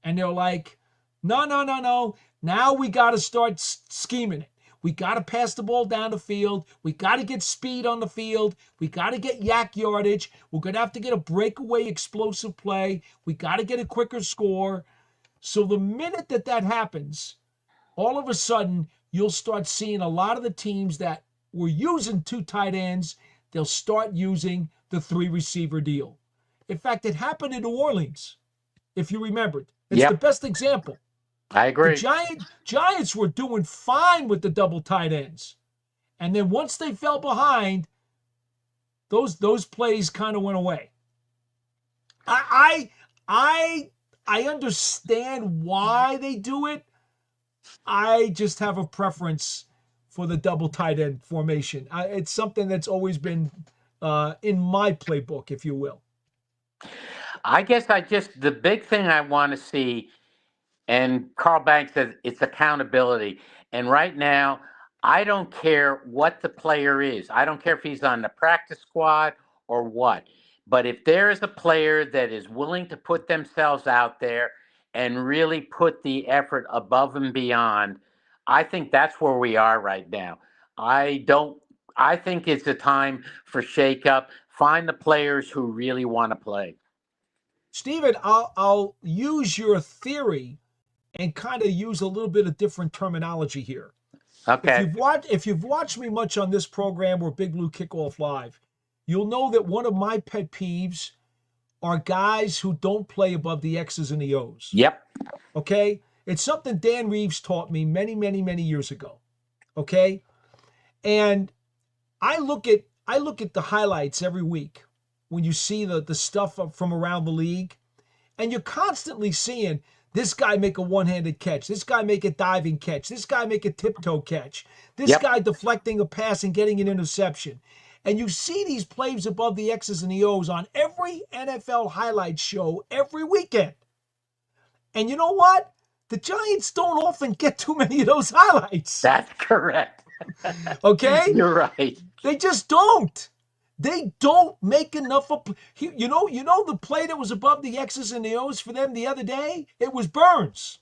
And they're like, no. Now we got to start scheming it. We got to pass the ball down the field. We got to get speed on the field. We got to get yak yardage. We're going to have to get a breakaway explosive play. We got to get a quicker score. So the minute that happens, all of a sudden, you'll start seeing a lot of the teams that were using 2 tight ends, they'll start using the 3 receiver deal. In fact, it happened in New Orleans, if you remembered. It's Yep. the best example. I agree. The Giants were doing fine with the double tight ends. And then once they fell behind, those plays kind of went away. I understand why they do it. I just have a preference for the double tight end formation. It's something that's always been in my playbook, if you will. I guess the big thing I want to see, and Carl Banks says it's accountability. And right now, I don't care what the player is. I don't care if he's on the practice squad or what. But if there is a player that is willing to put themselves out there and really put the effort above and beyond, I think that's where we are right now. I think it's a time for shakeup. Find the players who really want to play. Stephen, I'll use your theory and kind of use a little bit of different terminology here. Okay. If you've watched me much on this program or Big Blue Kickoff Live, you'll know that one of my pet peeves are guys who don't play above the X's and the O's. Yep. Okay? It's something Dan Reeves taught me many, many, many years ago. Okay? And I look at the highlights every week when you see the stuff from around the league, and you're constantly seeing this guy make a one-handed catch, this guy make a diving catch, this guy make a tiptoe catch, this guy deflecting a pass and getting an interception. And you see these plays above the X's and the O's on every NFL highlight show every weekend. And you know what? The Giants don't often get too many of those highlights. That's correct. Okay? You're right. They just don't. They don't make enough of, you know the play that was above the X's and the O's for them the other day? It was Burns.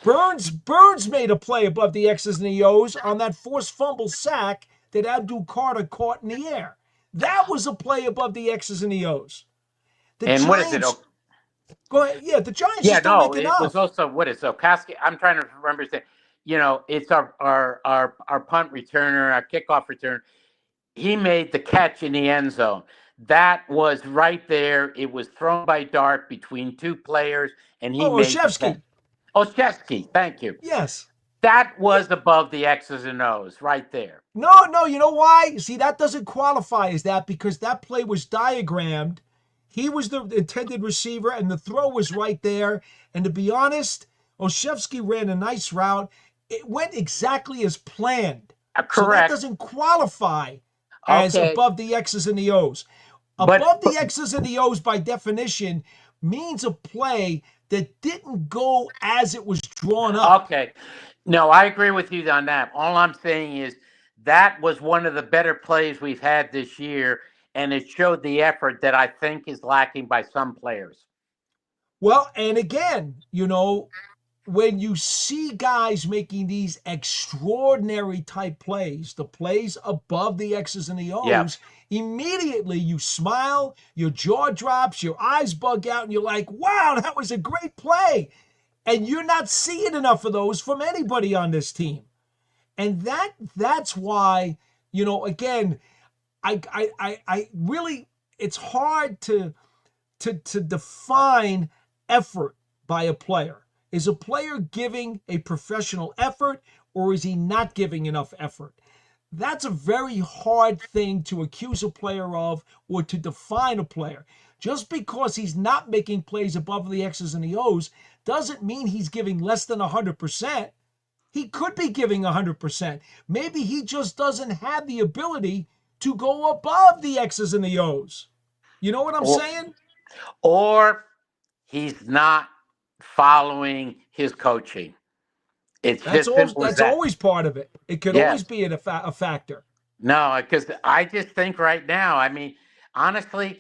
Burns made a play above the X's and the O's on that forced fumble sack that Abdul Carter caught in the air. That was a play above the X's and the O's. What is it? Go ahead. Yeah, the Giants just don't make enough. It was also, what is Okaski? I'm trying to remember his name. It's our punt returner, our kickoff returner. He made the catch in the end zone. That was right there. It was thrown by Dart between two players, and he made Olszewski. Olszewski, thank you. Yes. That was above the X's and O's right there. No, you know why? See, that doesn't qualify as that because that play was diagrammed. He was the intended receiver, and the throw was right there. And to be honest, Olszewski ran a nice route. It went exactly as planned. Correct. So that doesn't qualify as above the X's and the O's. Above the X's and the O's, by definition, means a play that didn't go as it was drawn up. Okay. No, I agree with you on that. All I'm saying is that was one of the better plays we've had this year, and it showed the effort that I think is lacking by some players. Well, and again, when you see guys making these extraordinary type plays, the plays above the X's and the O's, immediately you smile, your jaw drops, your eyes bug out, and you're like, wow, that was a great play. And you're not seeing enough of those from anybody on this team. And that's why, again, I really, it's hard to define effort by a player. Is a player giving a professional effort, or is he not giving enough effort? That's a very hard thing to accuse a player of or to define a player. Just because he's not making plays above the X's and the O's doesn't mean he's giving less than 100%. He could be giving 100%. Maybe he just doesn't have the ability to go above the X's and the O's. You know what I'm saying? Or he's not following his coaching. That's always part of it. It could always be a factor. No, because I just think right now, I mean, honestly,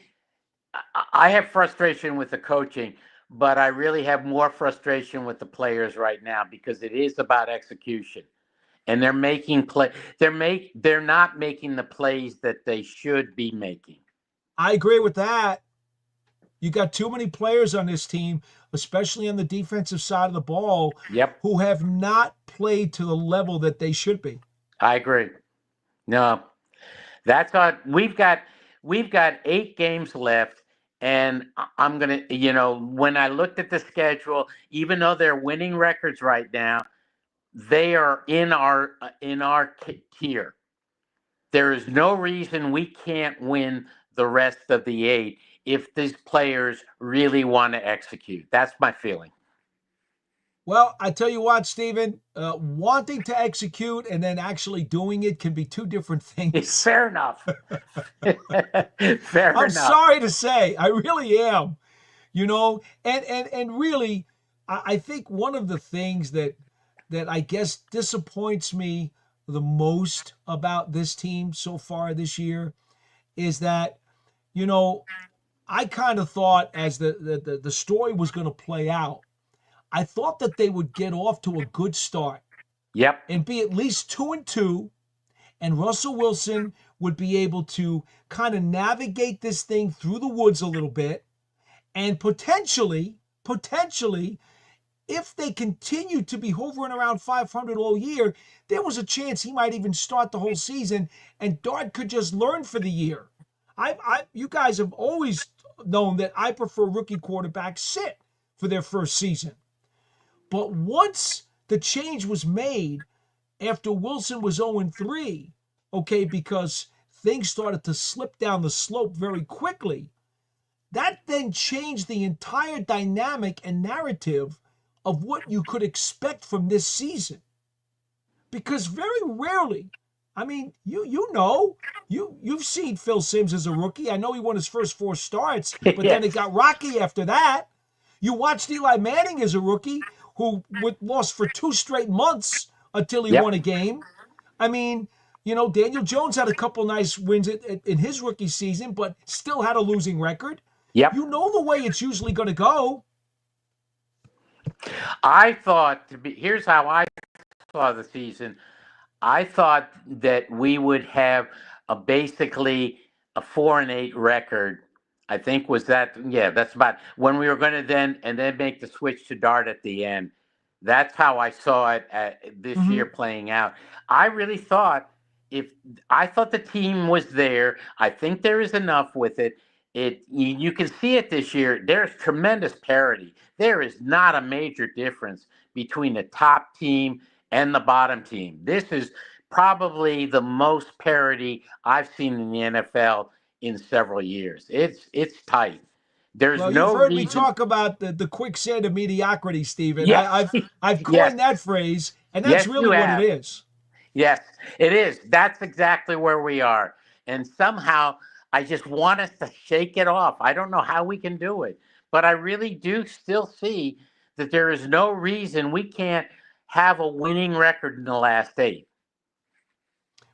I have frustration with the coaching, but I really have more frustration with the players right now because it is about execution. And they're making they're not making the plays that they should be making. I agree with that. You got too many players on this team, especially on the defensive side of the ball, who have not played to the level that they should be. I agree. No, that's we've got 8 games left, and I'm gonna, when I looked at the schedule, even though they're winning records right now, they are in our tier. There is no reason we can't win the rest of the 8 if these players really want to execute. That's my feeling. Well, I tell you what, Stephen, wanting to execute and then actually doing it can be two different things. Fair enough. Fair enough. I'm sorry to say, I really am. And really, I think one of the things that I guess disappoints me the most about this team so far this year is that, I kind of thought as the story was going to play out, I thought that they would get off to a good start. Yep. And be at least 2-2, and Russell Wilson would be able to kind of navigate this thing through the woods a little bit And potentially, if they continue to be hovering around 500 all year, there was a chance he might even start the whole season, and Dart could just learn for the year. You guys have always known that I prefer rookie quarterbacks sit for their first season. But once the change was made after Wilson was 0-3, okay, because things started to slip down the slope very quickly, that then changed the entire dynamic and narrative of what you could expect from this season. Because very rarely, I mean, you've seen Phil Simms as a rookie. I know he won his first 4 starts, but then it got rocky after that. You watched Eli Manning as a rookie, who lost for 2 straight months until he won a game. I mean, Daniel Jones had a couple nice wins in his rookie season, but still had a losing record. Yep. You know the way it's usually going to go. I thought here's how I saw the season. I thought that we would have basically a 4-8 record. I think that's about when we were going to then make the switch to Dart at the end. That's how I saw it this year playing out. I really thought the team was there. I think there is enough with it. You can see it this year. There's tremendous parity. There is not a major difference between the top team and the bottom team. This is probably the most parity I've seen in the NFL in several years. It's tight. There's well, no you've heard reason... me talk about the quicksand of mediocrity, Stephen. Yes. I've coined that phrase, and that's really what it is. Yes, it is. That's exactly where we are. And somehow I just want us to shake it off. I don't know how we can do it, but I really do still see that there is no reason we can't have a winning record in the last 8.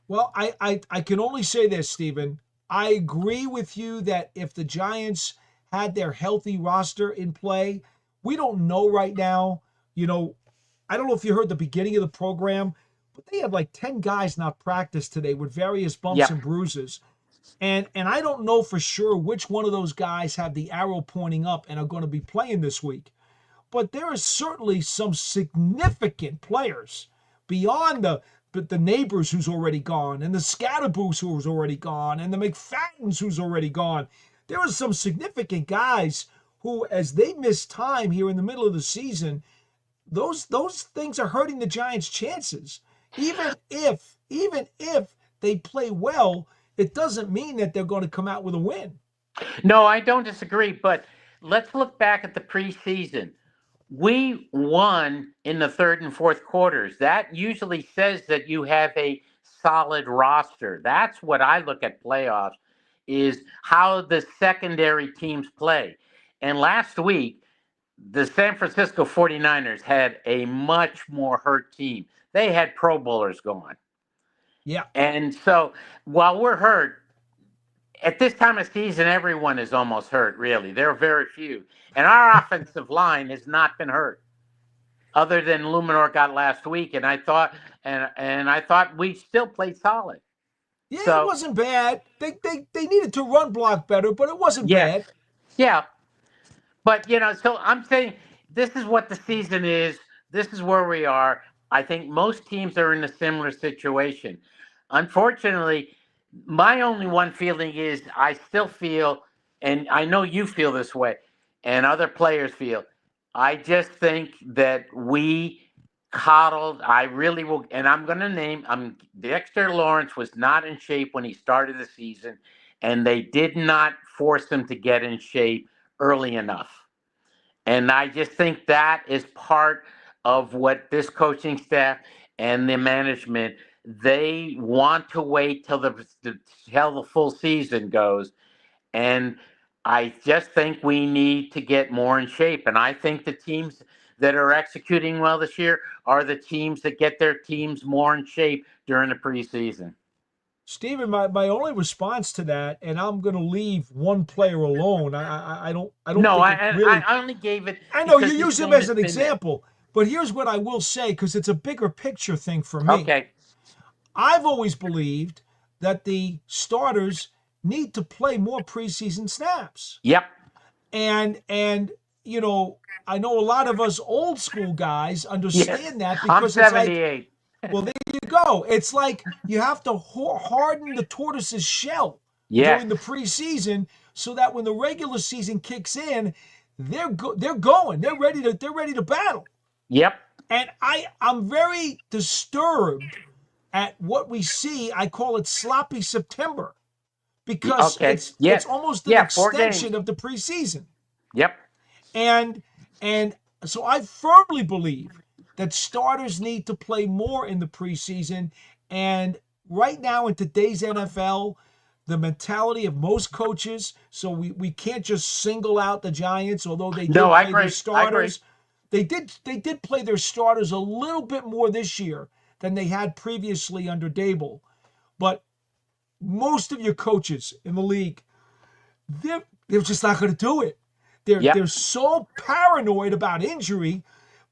Well, I can only say this, Stephen. I agree with you that if the Giants had their healthy roster in play, we don't know right now. I don't know if you heard the beginning of the program, but they had like 10 guys not practice today with various bumps and bruises. And I don't know for sure which one of those guys have the arrow pointing up and are going to be playing this week. But there are certainly some significant players beyond the Neighbors who's already gone, and the Scatterboos who's already gone, and the McFadden's who's already gone. There are some significant guys who, as they miss time here in the middle of the season, those things are hurting the Giants' chances. Even if they play well, it doesn't mean that they're going to come out with a win. No, I don't disagree, but let's look back at the preseason. We won in the 3rd and 4th quarters. That usually says that you have a solid roster. That's what I look at playoffs, is how the secondary teams play. And last week, the San Francisco 49ers had a much more hurt team. They had Pro Bowlers gone. Yeah. And so while we're hurt, at this time of season, everyone is almost hurt, really. There are very few. And our offensive line has not been hurt, other than Eluemunor got last week. And I thought we still played solid. Yeah, so, it wasn't bad. They needed to run block better, but it wasn't bad. Yeah. But, so I'm saying this is what the season is. This is where we are. I think most teams are in a similar situation. Unfortunately, my only one feeling is I still feel, and I know you feel this way, and other players feel, I just think that we coddled, I really will, and I'm going to name, Dexter Lawrence was not in shape when he started the season, and they did not force him to get in shape early enough. And I just think that is part of what this coaching staff and the management, they want to wait till the full season goes. And I just think we need to get more in shape. And I think the teams that are executing well this year are the teams that get their teams more in shape during the preseason. Stephen, my only response to that, and I'm going to leave one player alone. I don't. No, I only gave it. I know you use him as an example, but here's what I will say, because it's a bigger picture thing for me. Okay. I've always believed that the starters need to play more preseason snaps. Yep. And I know a lot of us old school guys Yes, understand that I'm because it's like, 78. well, there you go. It's like you have to harden the tortoise's shell Yes. during the preseason so that when the regular season kicks in, they're going. They're ready to battle. Yep. And I'm very disturbed at what we see. I call it sloppy September because Okay. it's Yes. almost an Yeah. 4 games. extension of the preseason. Yep. And and so I firmly believe that starters need to play more in the preseason. And right now in today's NFL, the mentality of most coaches, so we can't just single out the Giants, although they No, did I play their agree. I agree. starters. They did play their starters a little bit more this year than they had previously under Dable. But most of your coaches in the league, they're just not going to do it. They're Yep. so paranoid about injury,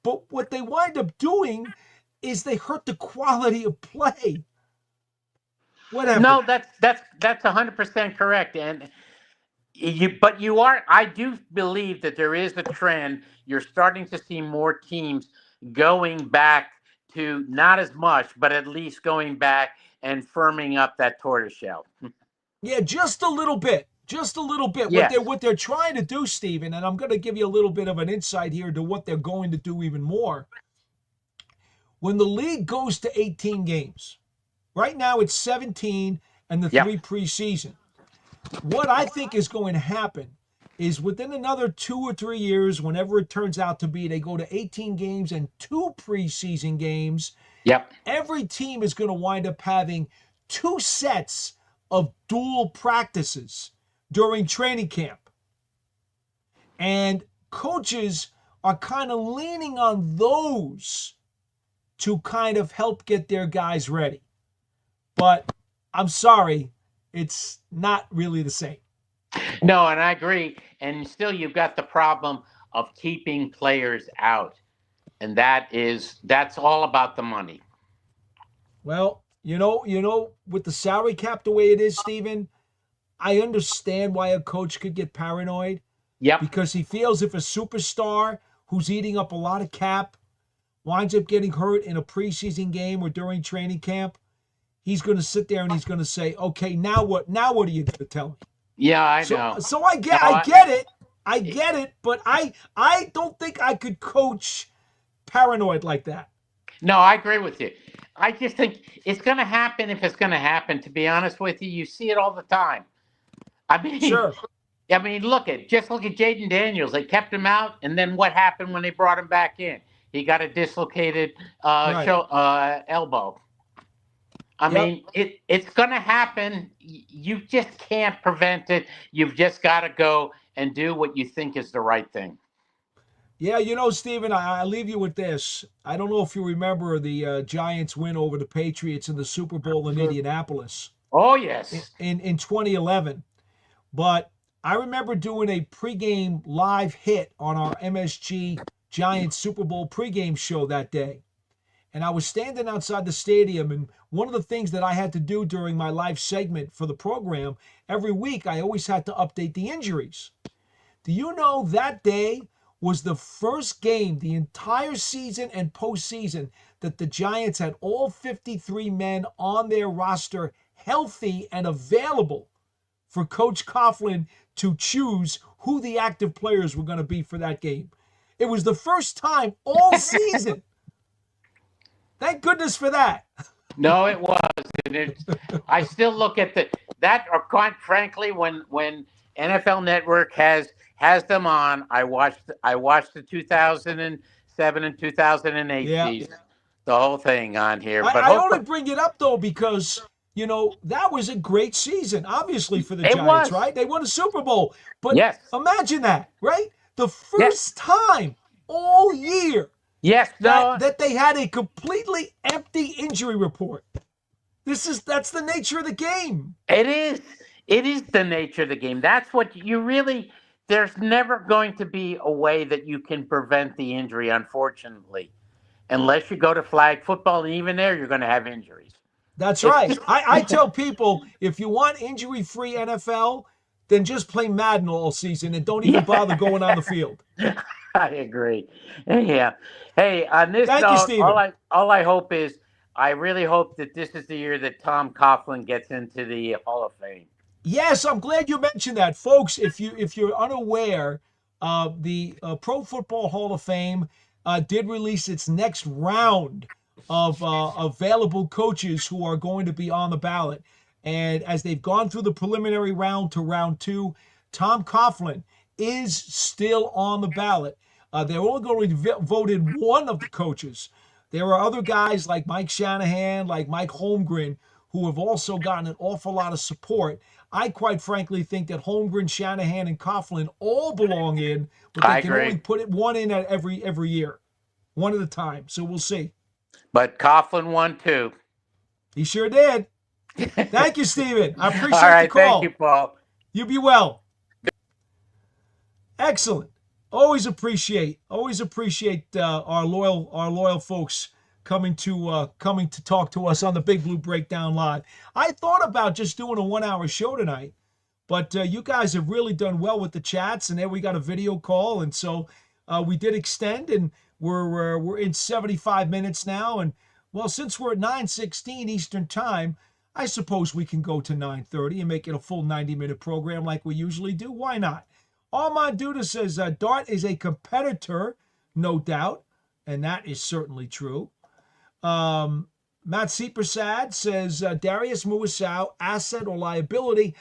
but what they wind up doing is they hurt the quality of play. Whatever. No, that's 100% correct. And but you are. I do believe that there is a trend. You're starting to see more teams going back to not as much, but at least going back and firming up that tortoiseshell. Yeah, just a little bit. Just a little bit. What Yes. they're trying to do, Steven, and I'm going to give you a little bit of an insight here to what they're going to do even more. When the league goes to 18 games, right now it's 17 and the Yep. 3 preseason. What I think is going to happen is within another 2 or 3 years, whenever it turns out to be, they go to 18 games and 2 preseason games. Yep. Every team is going to wind up having 2 sets of dual practices during training camp. And coaches are kind of leaning on those to kind of help get their guys ready. But I'm sorry, it's not really the same. No, and I agree. And still, you've got the problem of keeping players out, and that's all about the money. Well, with the salary cap the way it is, Steven, I understand why a coach could get paranoid Yep. because he feels if a superstar who's eating up a lot of cap winds up getting hurt in a preseason game or during training camp, he's going to sit there and he's going to say, "Okay, now what? Now what are you going to tell me?" Yeah, I So, know. so I get, No, I get it, I get it, but I don't think I could coach paranoid like that. no, I agree with you. I just think it's going to happen if it's going to happen. To be honest with you, you see it all the time. I mean, Sure, look at Jaden Daniels. They kept him out, and then what happened when they brought him back in? He got a dislocated right. elbow. I Yep. mean, it's going to happen. You just can't prevent it. You've just got to go and do what you think is the right thing. Yeah, Steven, I leave you with this. I don't know if you remember the Giants win over the Patriots in the Super Bowl in Indianapolis Oh in, yes, in 2011. But I remember doing a pregame live hit on our MSG Giants Super Bowl pregame show that day. And I was standing outside the stadium. And one of the things that I had to do during my live segment for the program, every week I always had to update the injuries. Do you know that day was the first game the entire season and postseason that the Giants had all 53 men on their roster healthy and available for Coach Coughlin to choose who the active players were going to be for that game? It was the first time all season. Thank goodness for that. no, it was, and I still look at that. Or quite frankly, when NFL Network has them on, I watched the 2007 and 2008 Yeah. season, the whole thing on here. But I only hopefully, bring it up though because that was a great season, obviously for the it Giants, was. right? They won a Super Bowl, but Yes, imagine that, right? The yes, first time all year yes. No, that they had a completely empty injury report. That's the nature of the game. it is. It is the nature of the game. That's what you really. There's never going to be a way that you can prevent the injury, unfortunately, unless you go to flag football, and even there, you're going to have injuries. That's It's right. just I tell people if you want injury-free NFL, than just play Madden all season and don't even bother going on the field. I agree. Yeah. Hey, on this Thank you, note, Stephen. all I hope is I really hope that this is the year that Tom Coughlin gets into the Hall of Fame. Yes, I'm glad you mentioned that, folks. If you're unaware, the Pro Football Hall of Fame did release its next round of available coaches who are going to be on the ballot. And as they've gone through the preliminary round to round two, Tom Coughlin is still on the ballot. They're only going to voted one of the coaches. There are other guys like Mike Shanahan, like Mike Holmgren, who have also gotten an awful lot of support. I quite frankly think that Holmgren, Shanahan, and Coughlin all belong in, but they I can agree. only put one in at every year, one at a time. So we'll see. But Coughlin won too. He sure did. Thank you, Stephen. I appreciate All right, the call. thank you, Paul. You be well. Excellent. Always appreciate our loyal folks coming to talk to us on the Big Blue Breakdown Live. I thought about just doing a 1-hour show tonight, but you guys have really done well with the chats, and then we got a video call, and so we did extend, and we're in 75 minutes now, and well, since we're at 9:16 Eastern Time, I suppose we can go to 9:30 and make it a full 90-minute program like we usually do. Why not? Armand Duda says Dart is a competitor, no doubt, and that is certainly true. Matt Seepersad says Darius Muasau, asset or liability.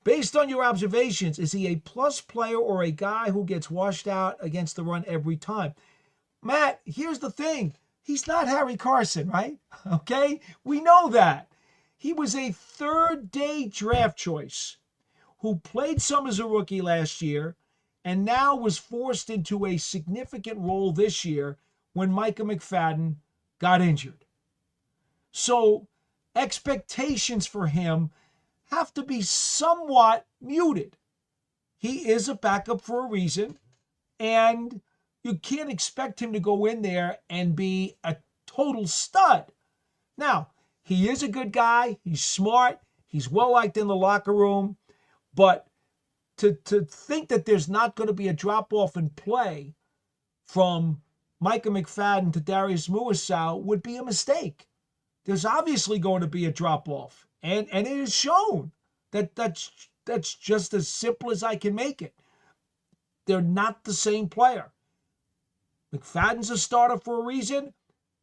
Based on your observations, is he a plus player or a guy who gets washed out against the run every time? Matt, here's the thing. He's not Harry Carson, right? Okay? We know that. He was a third-day draft choice who played some as a rookie last year and now was forced into a significant role this year when Micah McFadden got injured. So expectations for him have to be somewhat muted. He is a backup for a reason, and you can't expect him to go in there and be a total stud. Now, he is a good guy. He's smart. He's well-liked in the locker room. But to think that there's not going to be a drop-off in play from Micah McFadden to Darius Muasau would be a mistake. There's obviously going to be a drop-off. And it is shown that's just as simple as I can make it. They're not the same player. McFadden's a starter for a reason.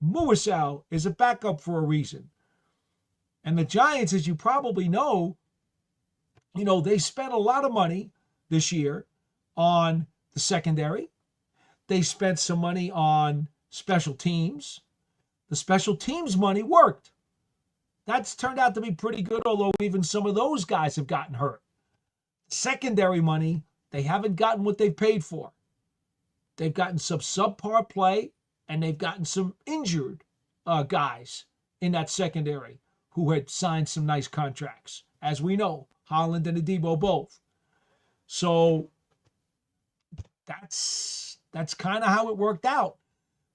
Muasau is a backup for a reason. And the Giants, as you probably know, they spent a lot of money this year on the secondary. They spent some money on special teams. The special teams money worked. That's turned out to be pretty good, although even some of those guys have gotten hurt. Secondary money, they haven't gotten what they've paid for. They've gotten some subpar play, and they've gotten some injured guys in that secondary who had signed some nice contracts. As we know, Holland and Adebo both. So that's kind of how it worked out,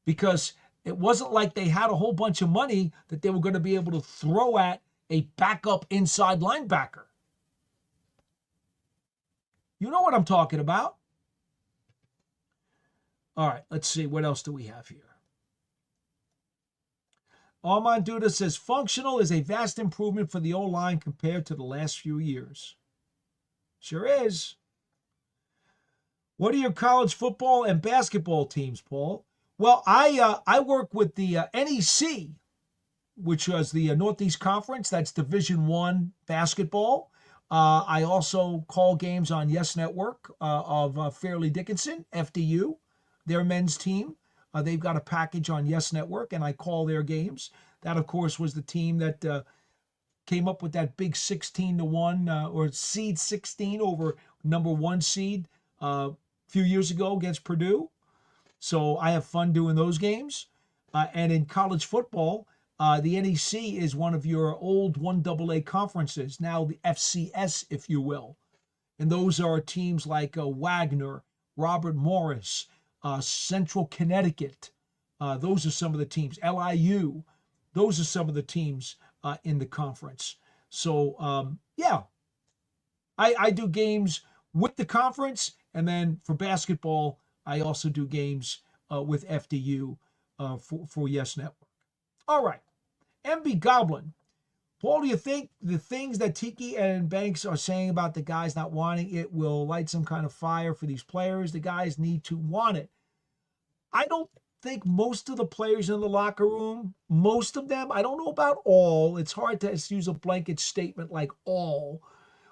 because it wasn't like they had a whole bunch of money that they were going to be able to throw at a backup inside linebacker. You know what I'm talking about. All right, let's see. What else do we have here? Armand Duda says, functional is a vast improvement for the O-line compared to the last few years. Sure is. What are your college football and basketball teams, Paul? Well, I work with the NEC, which was the Northeast Conference. That's Division I basketball. I also call games on Yes Network of Fairleigh Dickinson, FDU, their men's team. They've got a package on Yes Network, and I call their games. That, of course, was the team that came up with that big 16-1 or seed 16 over number 1 seed a few years ago against Purdue. So I have fun doing those games. And in college football, the NEC is one of your old 1AA conferences, now the FCS, if you will. And those are teams like Wagner, Robert Morris, Central Connecticut. Those are some of the teams. LIU. Those are some of the teams in the conference. So, yeah. I do games with the conference, and then for basketball, I also do games with FDU for Yes Network. All right, MB Goblin. Paul, do you think the things that Tiki and Banks are saying about the guys not wanting it will light some kind of fire for these players? The guys need to want it. I don't think most of the players in the locker room, most of them, I don't know about all. It's hard to use a blanket statement like all,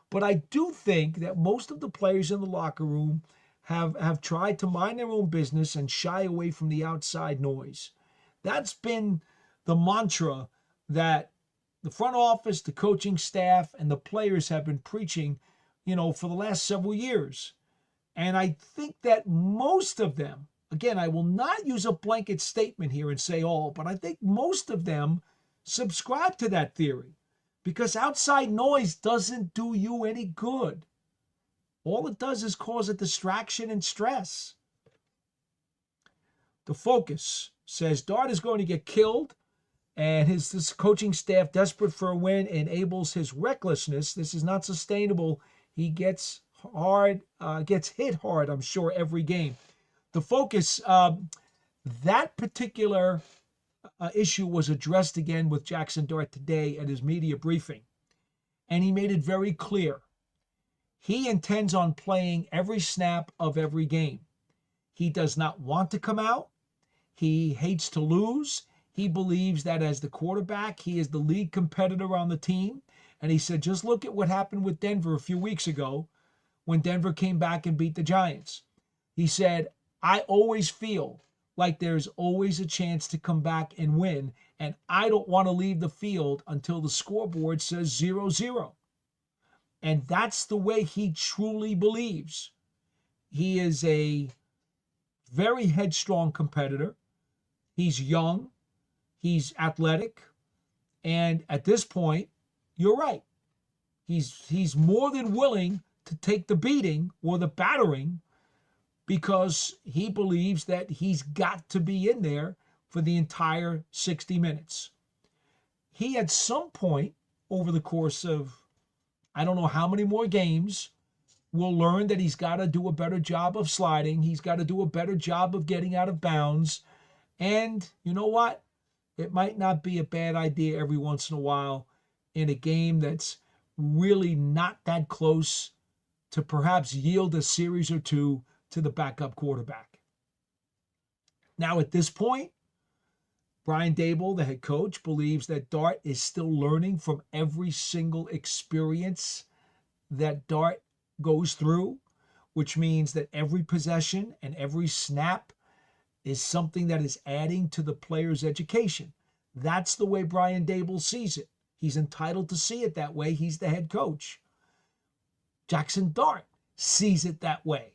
but I do think that most of the players in the locker room have tried to mind their own business and shy away from the outside noise. That's been the mantra that the front office, the coaching staff, and the players have been preaching, for the last several years. And I think that most of them, again, I will not use a blanket statement here and say all, but I think most of them subscribe to that theory because outside noise doesn't do you any good. All it does is cause a distraction and stress. The Focus says Dart is going to get killed, and his coaching staff, desperate for a win, enables his recklessness. This is not sustainable. He gets hit hard, I'm sure, every game. The Focus, that particular issue was addressed again with Jaxson Dart today at his media briefing, and he made it very clear. He intends on playing every snap of every game. He does not want to come out. He hates to lose. He believes that as the quarterback, he is the lead competitor on the team. And he said, just look at what happened with Denver a few weeks ago when Denver came back and beat the Giants. He said, I always feel like there's always a chance to come back and win, and I don't want to leave the field until the scoreboard says 0-0. And that's the way he truly believes. He is a very headstrong competitor. He's young. He's athletic. And at this point, you're right. He's more than willing to take the beating or the battering because he believes that he's got to be in there for the entire 60 minutes. He, at some point over the course of, I don't know how many more games, will learn that he's got to do a better job of sliding. He's got to do a better job of getting out of bounds. And you know what? It might not be a bad idea every once in a while in a game that's really not that close to perhaps yield a series or two to the backup quarterback. Now, at this point, Brian Daboll, the head coach, believes that Dart is still learning from every single experience that Dart goes through, which means that every possession and every snap is something that is adding to the player's education. That's the way Brian Daboll sees it. He's entitled to see it that way. He's the head coach. Jaxson Dart sees it that way.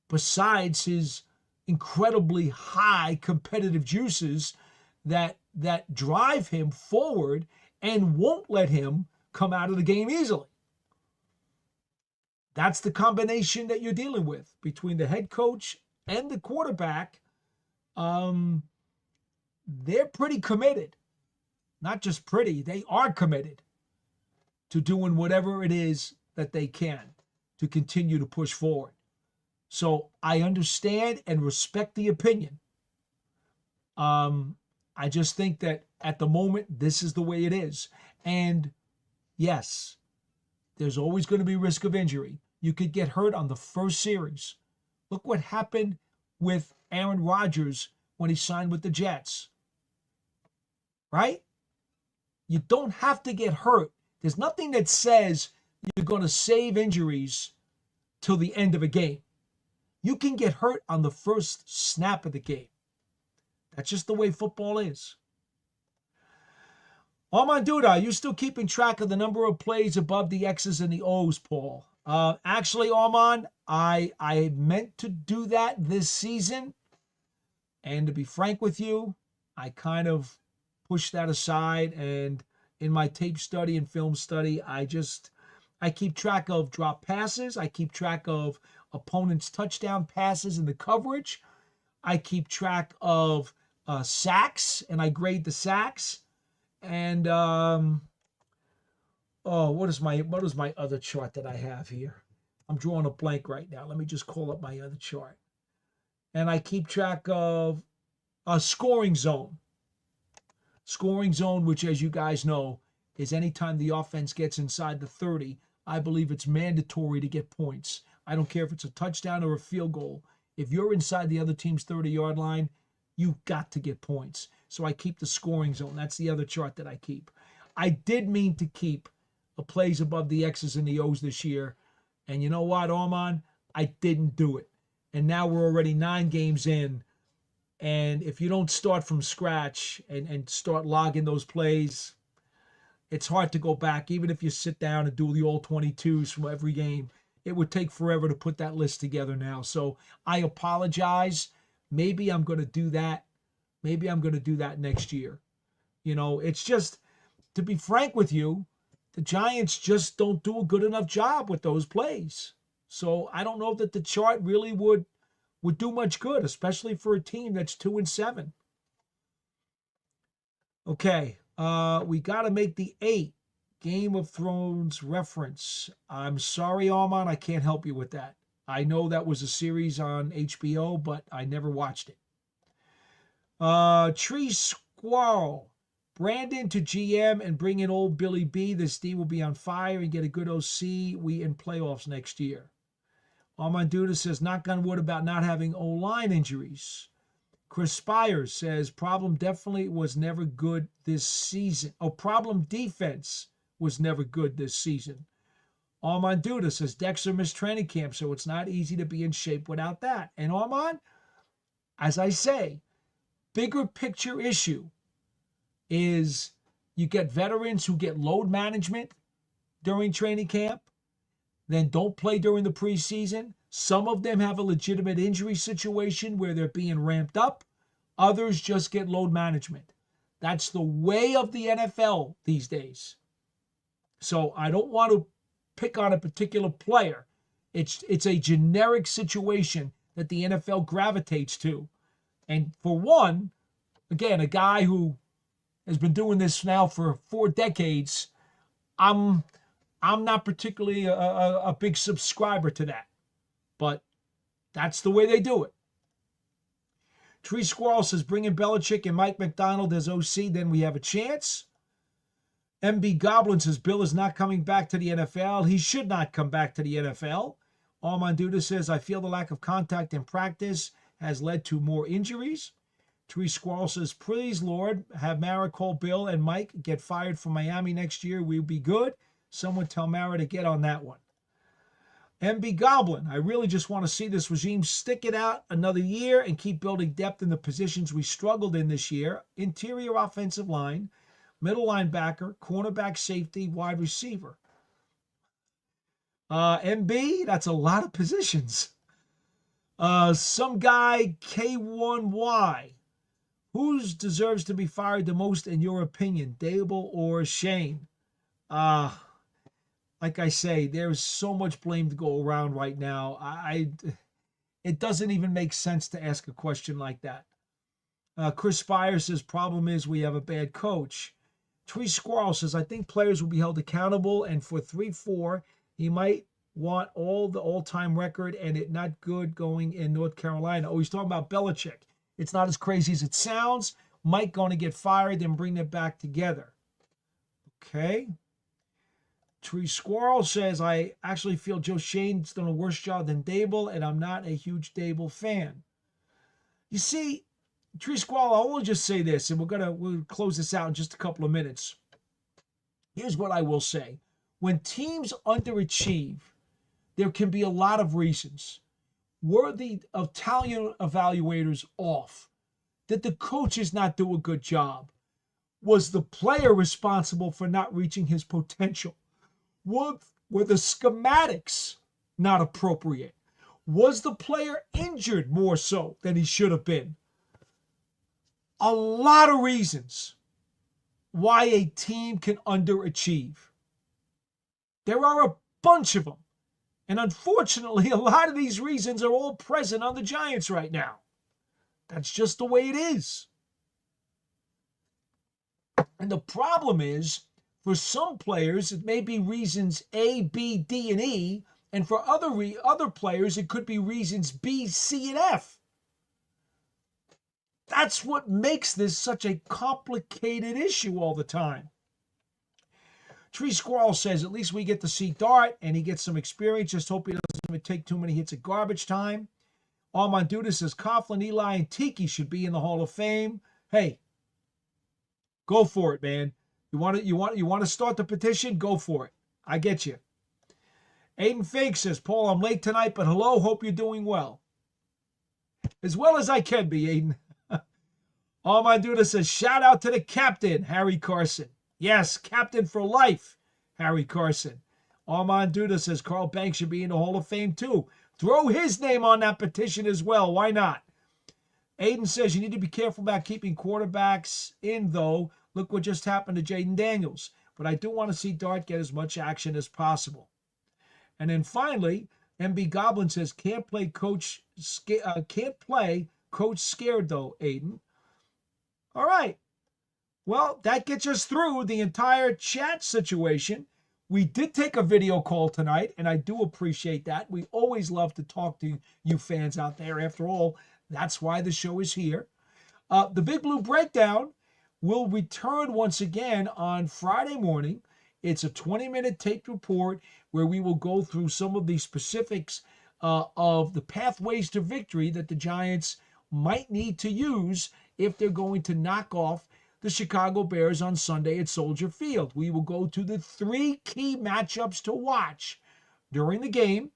Besides his incredibly high competitive juices that drive him forward and won't let him come out of the game easily. That's the combination that you're dealing with between the head coach and the quarterback. They're pretty committed. Not just pretty, they are committed to doing whatever it is that they can to continue to push forward. So I understand and respect the opinion. I just think that at the moment, this is the way it is. And yes, there's always going to be risk of injury. You could get hurt on the first series. Look what happened with Aaron Rodgers when he signed with the Jets. Right? You don't have to get hurt. There's nothing that says you're going to save injuries till the end of a game. You can get hurt on the first snap of the game. That's just the way football is. Armand Duda, are you still keeping track of the number of plays above the X's and the O's, Paul? Actually, Armand, I meant to do that this season. And to be frank with you, I kind of pushed that aside. And in my tape study and film study, I keep track of drop passes. I keep track of opponents' touchdown passes in the coverage. I keep track of sacks, and I grade the sacks. And Oh, what is my other chart that I have here? I'm drawing a blank right now. Let me just call up my other chart. And I keep track of a scoring zone. Scoring zone, which, as you guys know, is anytime the offense gets inside the 30, I believe it's mandatory to get points. I don't care if it's a touchdown or a field goal. If you're inside the other team's 30-yard line, you've got to get points. So I keep the scoring zone. That's the other chart that I keep. I did mean to keep a plays above the X's and the O's this year. And you know what, Armand? I didn't do it. And now we're already 9 games in. And if you don't start from scratch and start logging those plays, it's hard to go back. Even if you sit down and do the all 22s from every game, it would take forever to put that list together now. So I apologize. Maybe I'm going to do that. Maybe I'm going to do that next year. You know, it's just, to be frank with you, the Giants just don't do a good enough job with those plays. So I don't know that the chart really would do much good, especially for a team that's 2-7. Okay, we got to make the 8 Game of Thrones reference. I'm sorry, Armand, I can't help you with that. I know that was a series on HBO, but I never watched it. Tree Squirrel. Brandon to GM and bring in old Billy B. This D will be on fire and get a good OC. We in playoffs next year. Armand Duda says, knock on wood about not having O-line injuries. Chris Spires says, problem definitely was never good this season. Oh, problem defense was never good this season. Armand Duda says, Dexter missed training camp, so it's not easy to be in shape without that. And Armand, as I say, bigger picture issue is you get veterans who get load management during training camp, then don't play during the preseason. Some of them have a legitimate injury situation where they're being ramped up. Others just get load management. That's the way of the NFL these days. So I don't want to pick on a particular player. It's a generic situation that the NFL gravitates to. And for one, again, a guy who has been doing this now for 4 decades, I'm not particularly a big subscriber to that, but that's the way they do it. Tree Squirrel says, bring in Belichick and Mike McDonald as OC, then we have a chance. MB Goblin says, Bill is not coming back to the NFL. He should not come back to the NFL. Armand Duda says, I feel the lack of contact in practice has led to more injuries. Tree Squirrel says, please, Lord, have Mara call Bill and Mike get fired from Miami next year. We'll be good. Someone tell Mara to get on that one. MB Goblin, I really just want to see this regime stick it out another year and keep building depth in the positions we struggled in this year. Interior offensive line, middle linebacker, cornerback, safety, wide receiver. MB, that's a lot of positions. Some guy, K1Y. Who deserves to be fired the most in your opinion, Dable or Shane? Like I say, there's so much blame to go around right now. It doesn't even make sense to ask a question like that. Chris Spires says, problem is we have a bad coach. Tree Squirrel says, I think players will be held accountable, and for 3-4, he might want all the all-time record and it not good going in North Carolina. Oh, he's talking about Belichick. It's not as crazy as it sounds. Mike going to get fired and bring them back together. Okay. Tree Squirrel says, I actually feel Joe Shane's done a worse job than Dable, and I'm not a huge Dable fan. You see, Tree Squirrel, I will just say this, and we'll close this out in just a couple of minutes. Here's what I will say. When teams underachieve, there can be a lot of reasons. Were the Italian evaluators off? Did the coaches not do a good job? Was the player responsible for not reaching his potential? Were the schematics not appropriate? Was the player injured more so than he should have been? A lot of reasons why a team can underachieve. There are a bunch of them. And unfortunately, a lot of these reasons are all present on the Giants right now. That's just the way it is. And the problem is, For some players, it may be reasons A, B, D, and E, and for other players, it could be reasons B, C, and F. That's what makes this such a complicated issue all the time. Tree Squirrel says, at least we get to see Dart, and he gets some experience. Just hope he doesn't take too many hits at garbage time. Armand Duda says, Coughlin, Eli, and Tiki should be in the Hall of Fame. Hey, go for it, man. You want to start the petition? Go for it. I get you. Aiden Fake says, Paul, I'm late tonight, but hello, hope you're doing well. As well as I can be, Aiden. Armand Duda says, shout out to the captain, Harry Carson. Yes, captain for life, Harry Carson. Armand Duda says, Carl Banks should be in the Hall of Fame too. Throw his name on that petition as well. Why not? Aiden says, you need to be careful about keeping quarterbacks in, though. Look what just happened to Jaden Daniels. But I do want to see Dart get as much action as possible. And then finally, MB Goblin says, can't play coach scared, though, Aiden. All right. Well, that gets us through the entire chat situation. We did take a video call tonight, and I do appreciate that. We always love to talk to you fans out there. After all, that's why the show is here. The Big Blue Breakdown will return once again on Friday morning. It's a 20-minute taped report where we will go through some of the specifics of the pathways to victory that the Giants might need to use if they're going to knock off the Chicago Bears on Sunday at Soldier Field. We will go to the 3 key matchups to watch during the game.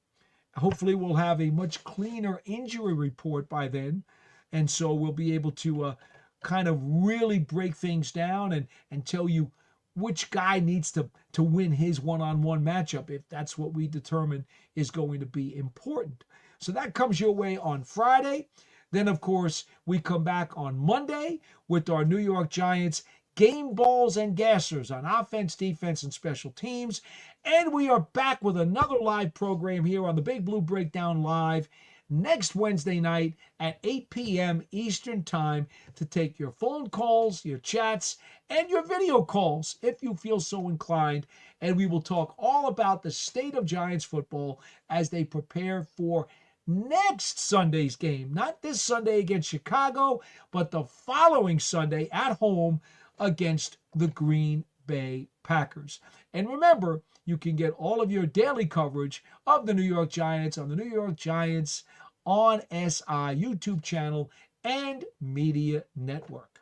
Hopefully we'll have a much cleaner injury report by then, and so we'll be able to kind of really break things down and tell you which guy needs to win his one-on-one matchup if that's what we determine is going to be important. So that comes your way on Friday. Then, of course, we come back on Monday with our New York Giants game balls and gassers on offense, defense, and special teams. And we are back with another live program here on the Big Blue Breakdown Live next Wednesday night at 8 p.m. Eastern Time to take your phone calls, your chats, and your video calls if you feel so inclined. And we will talk all about the state of Giants football as they prepare for next Sunday's game. Not this Sunday against Chicago, but the following Sunday at home against the Green Bay Packers. And remember, you can get all of your daily coverage of the New York Giants on the New York Giants on SI YouTube channel and media network.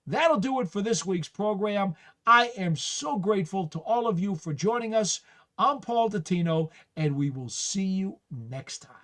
That'll do it for this week's program. I am so grateful to all of you for joining us. I'm Paul Dottino, and we will see you next time.